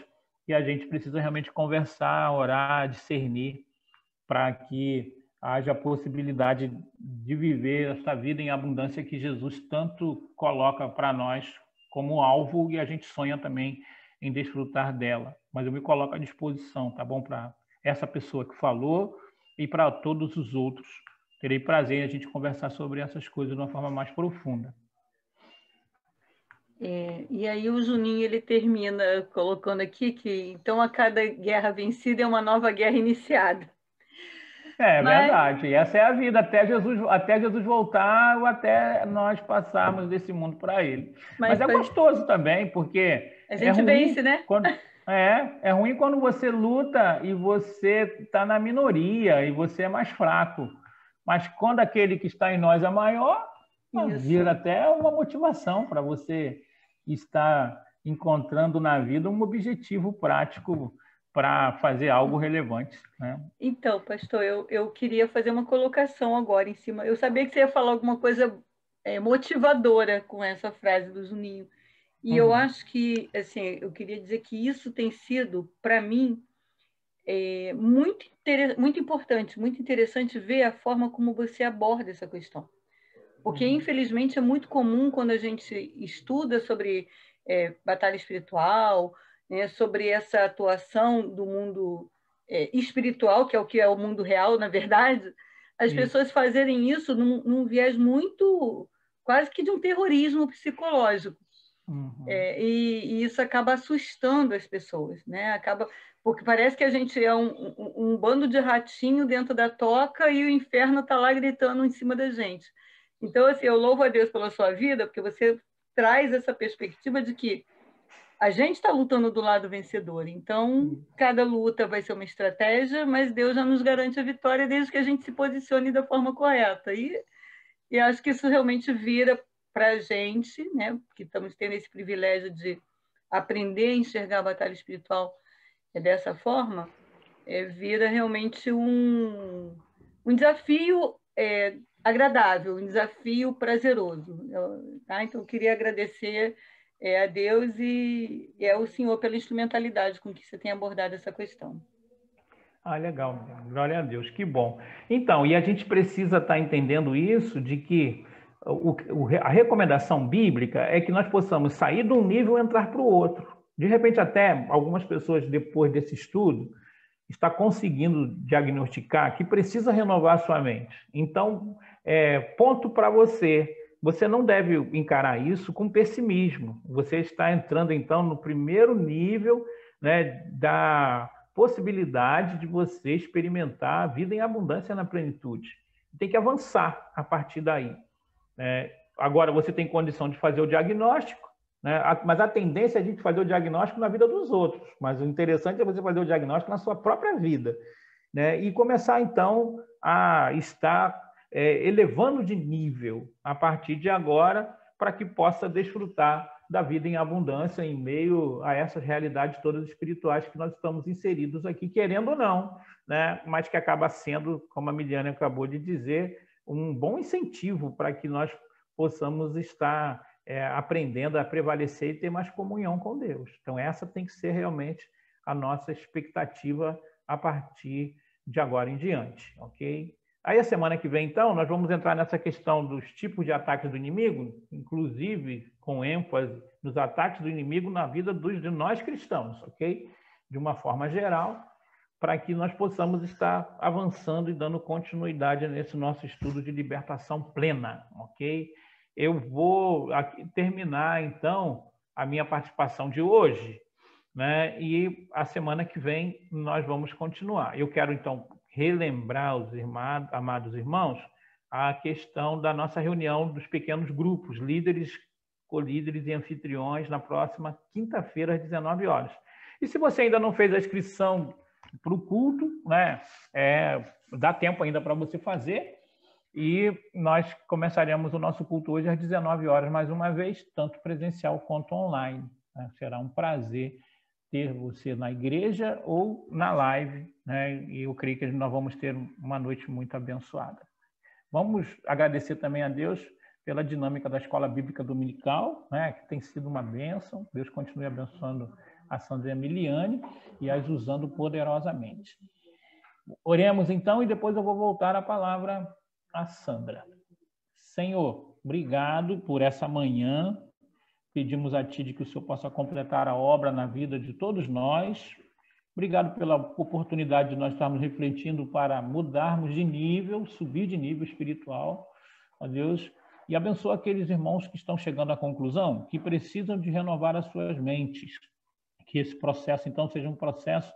e a gente precisa realmente conversar, orar, discernir, para que haja a possibilidade de viver essa vida em abundância que Jesus tanto coloca para nós como alvo, e a gente sonha também em desfrutar dela. Mas eu me coloco à disposição, tá bom? Para essa pessoa que falou e para todos os outros. Terei prazer em a gente conversar sobre essas coisas de uma forma mais profunda. E aí o Juninho ele termina colocando aqui que então a cada guerra vencida é uma nova guerra iniciada. É verdade. E essa é a vida, até Jesus voltar ou até nós passarmos desse mundo para ele. Mas é gostoso também, porque a gente vence, né? É ruim quando você luta e você está na minoria e você é mais fraco. Mas quando aquele que está em nós é maior, vira até uma motivação para você estar encontrando na vida um objetivo prático para fazer algo relevante, né? Então, pastor, eu queria fazer uma colocação agora em cima. Eu sabia que você ia falar alguma coisa motivadora com essa frase do Juninho. E eu acho que, assim, eu queria dizer que isso tem sido, para mim, muito importante, muito interessante ver a forma como você aborda essa questão. Porque, infelizmente, é muito comum quando a gente estuda sobre batalha espiritual, né, sobre essa atuação do mundo espiritual, que é o mundo real, na verdade, as pessoas fazerem isso num viés muito, quase que de um terrorismo psicológico. E isso acaba assustando as pessoas, né? Porque parece que a gente é um bando de ratinho dentro da toca e o inferno está lá gritando em cima da gente. Então, assim, eu louvo a Deus pela sua vida, porque você traz essa perspectiva de que a gente está lutando do lado vencedor. Então, cada luta vai ser uma estratégia, mas Deus já nos garante a vitória desde que a gente se posicione da forma correta. E acho que isso realmente vira para a gente, né, que estamos tendo esse privilégio de aprender a enxergar a batalha espiritual dessa forma, vira realmente um desafio agradável, um desafio prazeroso. Então, eu queria agradecer a Deus e ao Senhor pela instrumentalidade com que você tem abordado essa questão. Legal. Glória a Deus. Que bom. Então, e a gente precisa estar entendendo isso, de que a recomendação bíblica é que nós possamos sair de um nível e entrar para o outro. De repente, até algumas pessoas, depois desse estudo, está conseguindo diagnosticar que precisa renovar a sua mente. Então, ponto para você. Você não deve encarar isso com pessimismo. Você está entrando, então, no primeiro nível, né, da possibilidade de você experimentar a vida em abundância na plenitude. Tem que avançar a partir daí. Agora, você tem condição de fazer o diagnóstico, né? Mas a tendência é a gente fazer o diagnóstico na vida dos outros. Mas o interessante é você fazer o diagnóstico na sua própria vida, né? E começar, então, a estar elevando de nível a partir de agora, para que possa desfrutar da vida em abundância em meio a essas realidades todas espirituais que nós estamos inseridos aqui, querendo ou não, né? Mas que acaba sendo, como a Miliane acabou de dizer, um bom incentivo para que nós possamos estar aprendendo a prevalecer e ter mais comunhão com Deus. Então, essa tem que ser realmente a nossa expectativa a partir de agora em diante, ok? Aí, a semana que vem, então, nós vamos entrar nessa questão dos tipos de ataques do inimigo, inclusive com ênfase nos ataques do inimigo na vida de nós cristãos, ok? De uma forma geral, para que nós possamos estar avançando e dando continuidade nesse nosso estudo de libertação plena, ok? Eu vou aqui terminar, então, a minha participação de hoje, né? E a semana que vem nós vamos continuar. Eu quero, então, relembrar os amados irmãos a questão da nossa reunião dos pequenos grupos, líderes, colíderes e anfitriões, na próxima quinta-feira, às 19 horas. E se você ainda não fez a inscrição para o culto, né? Dá tempo ainda para você fazer. E nós começaremos o nosso culto hoje às 19 horas, mais uma vez, tanto presencial quanto online, né? Será um prazer ter você na igreja ou na live, né? E eu creio que nós vamos ter uma noite muito abençoada. Vamos agradecer também a Deus pela dinâmica da Escola Bíblica Dominical, né? Que tem sido uma bênção. Deus continue abençoando a Sandra Emiliane e as usando poderosamente. Oremos então e depois eu vou voltar a palavra a Sandra. Senhor, obrigado por essa manhã. Pedimos a Ti de que o Senhor possa completar a obra na vida de todos nós. Obrigado pela oportunidade de nós estarmos refletindo para mudarmos de nível, subir de nível espiritual, ó Deus, e abençoa aqueles irmãos que estão chegando à conclusão, que precisam de renovar as suas mentes. Que esse processo, então, seja um processo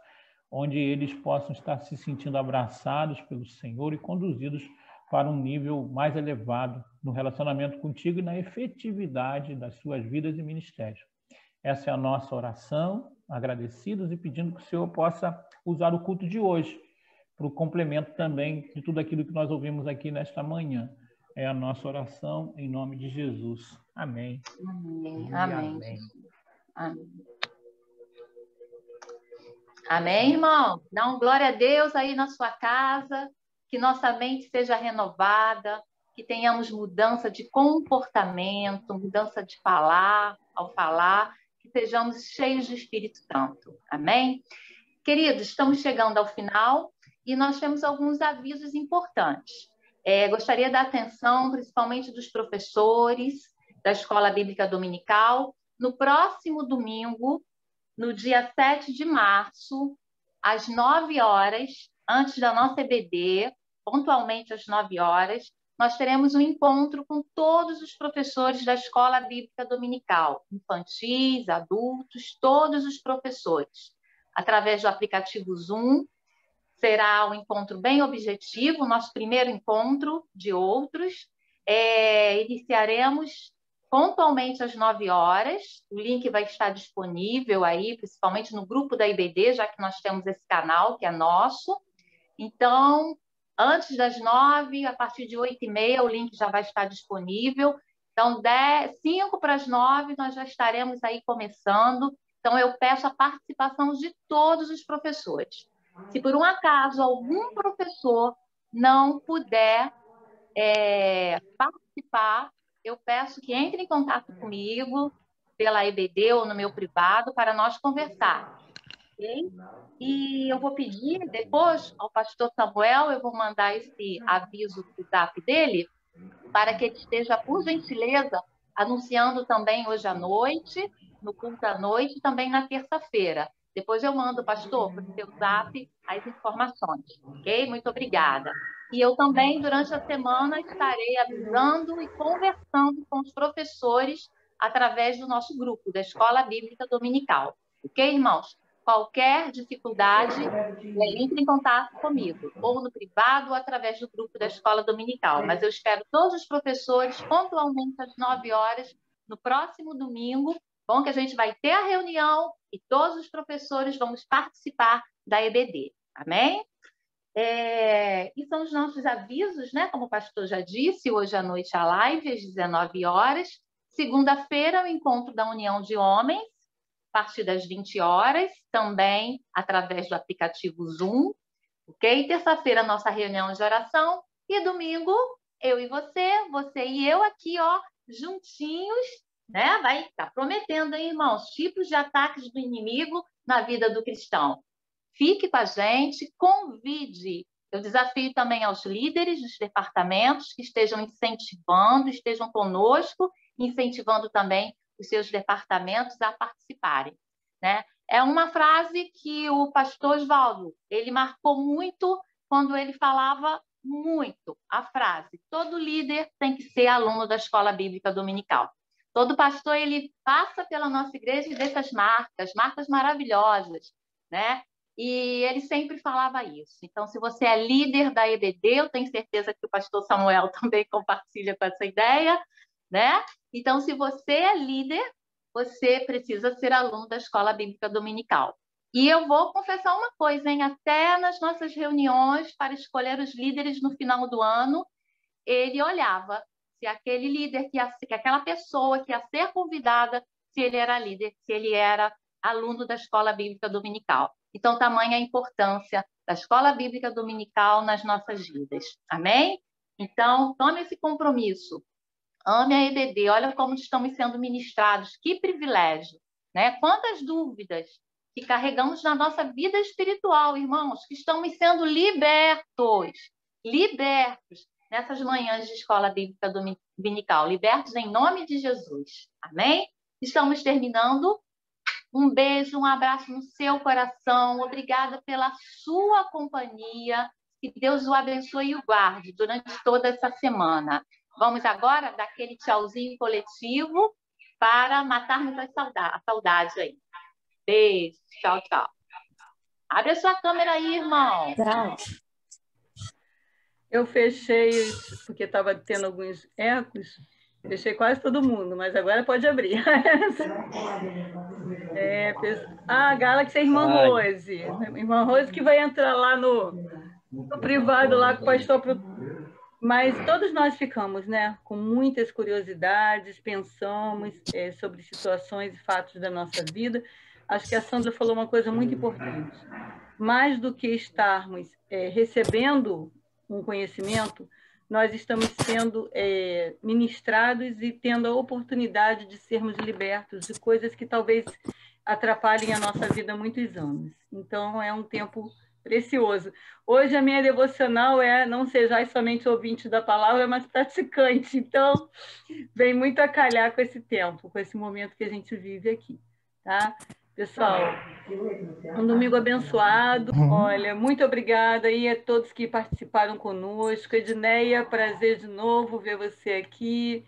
onde eles possam estar se sentindo abraçados pelo Senhor e conduzidos para um nível mais elevado no relacionamento contigo e na efetividade das suas vidas e ministérios. Essa é a nossa oração, agradecidos e pedindo que o Senhor possa usar o culto de hoje para o complemento também de tudo aquilo que nós ouvimos aqui nesta manhã. É a nossa oração em nome de Jesus. Amém. Amém. Amém. Amém. Amém, irmão? Dá um glória a Deus aí na sua casa, que nossa mente seja renovada, que tenhamos mudança de comportamento, mudança de falar, ao falar, que sejamos cheios de Espírito Santo. Amém? Queridos, estamos chegando ao final e nós temos alguns avisos importantes. Gostaria da atenção, principalmente dos professores da Escola Bíblica Dominical. No próximo domingo, no dia 7 de março, às 9 horas, antes da nossa EBD, pontualmente às 9 horas, nós teremos um encontro com todos os professores da Escola Bíblica Dominical, infantis, adultos, todos os professores, através do aplicativo Zoom. Será um encontro bem objetivo, nosso primeiro encontro de outros. Iniciaremos pontualmente às 9 horas. O link vai estar disponível aí, principalmente no grupo da IBD, já que nós temos esse canal, que é nosso. Então, antes das 9, a partir de 8h30, o link já vai estar disponível. Então, 5 para as 9, nós já estaremos aí começando. Então, eu peço a participação de todos os professores. Se por um acaso algum professor não puder participar, eu peço que entre em contato comigo pela EBD ou no meu privado para nós conversarmos. Okay? E eu vou pedir depois ao pastor Samuel, eu vou mandar esse aviso do zap dele, para que ele esteja, por gentileza, anunciando também hoje à noite, no culto à noite, e também na terça-feira. Depois eu mando, pastor, para o seu zap as informações, ok? Muito obrigada. E eu também, durante a semana, estarei avisando e conversando com os professores através do nosso grupo, da Escola Bíblica Dominical. Ok, irmãos? Qualquer dificuldade, entre em contato comigo, ou no privado, ou através do grupo da Escola Dominical. Mas eu espero todos os professores pontualmente às 9 horas, no próximo domingo. Bom, que a gente vai ter a reunião e todos os professores vamos participar da EBD. Amém? E são os nossos avisos, né? Como o pastor já disse, hoje à noite a live, às 19 horas. Segunda-feira, o encontro da União de Homens, a partir das 20 horas, também através do aplicativo Zoom. Ok? Terça-feira, nossa reunião de oração. E domingo, eu e você e eu aqui, ó, juntinhos, né? Vai estar prometendo, hein, irmãos, tipos de ataques do inimigo na vida do cristão. Fique com a gente, convide. Eu desafio também aos líderes dos departamentos que estejam incentivando, estejam conosco, incentivando também os seus departamentos a participarem, né? É uma frase que o pastor Osvaldo, ele marcou muito quando ele falava muito a frase: todo líder tem que ser aluno da Escola Bíblica Dominical. Todo pastor, ele passa pela nossa igreja e deixa as marcas maravilhosas, né? E ele sempre falava isso. Então, se você é líder da EBD, eu tenho certeza que o pastor Samuel também compartilha com essa ideia, né? Então, se você é líder, você precisa ser aluno da Escola Bíblica Dominical. E eu vou confessar uma coisa, hein? Até nas nossas reuniões para escolher os líderes no final do ano, ele olhava se aquele líder, que aquela pessoa que ia ser convidada, se ele era líder, se ele era aluno da Escola Bíblica Dominical. Então, tamanha a importância da Escola Bíblica Dominical nas nossas vidas. Amém? Então, tome esse compromisso. Ame a EBD. Olha como estamos sendo ministrados. Que privilégio, né? Quantas dúvidas que carregamos na nossa vida espiritual, irmãos, que estamos sendo libertos nessas manhãs de Escola Bíblica Dominical, libertos em nome de Jesus. Amém? Estamos terminando. Um beijo, um abraço no seu coração. Obrigada pela sua companhia. Que Deus o abençoe e o guarde durante toda essa semana. Vamos agora dar aquele tchauzinho coletivo para matarmos a saudade aí. Beijo, tchau, tchau. Abre a sua câmera aí, irmão. Tchau. Eu fechei, porque estava tendo alguns ecos, fechei quase todo mundo, mas agora pode abrir. A Galaxy é a irmã Rose. Irmã Rose que vai entrar lá no privado, lá com o pastor. Mas todos nós ficamos, né, com muitas curiosidades, pensamos sobre situações e fatos da nossa vida. Acho que a Sandra falou uma coisa muito importante. Mais do que estarmos recebendo um conhecimento, nós estamos sendo ministrados e tendo a oportunidade de sermos libertos de coisas que talvez atrapalhem a nossa vida há muitos anos. Então, é um tempo precioso. Hoje, a minha devocional é não sejais somente ouvinte da palavra, mas praticante. Então, vem muito a calhar com esse tempo, com esse momento que a gente vive aqui. Tá? Pessoal, um domingo abençoado. Olha, muito obrigada aí a todos que participaram conosco. Edneia, prazer de novo ver você aqui.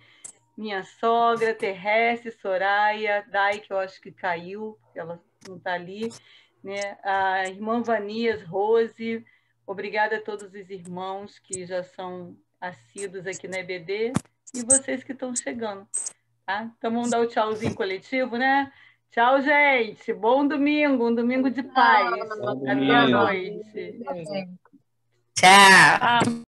Minha sogra, Terrestre, Soraya, Dai, que eu acho que caiu, ela não está ali, né? A irmã Vanias, Rose, obrigada a todos os irmãos que já são assíduos aqui na EBD e vocês que estão chegando. Tá? Então vamos dar o tchauzinho coletivo, né? Tchau, gente. Bom domingo, um domingo de paz. Até a noite. Tchau.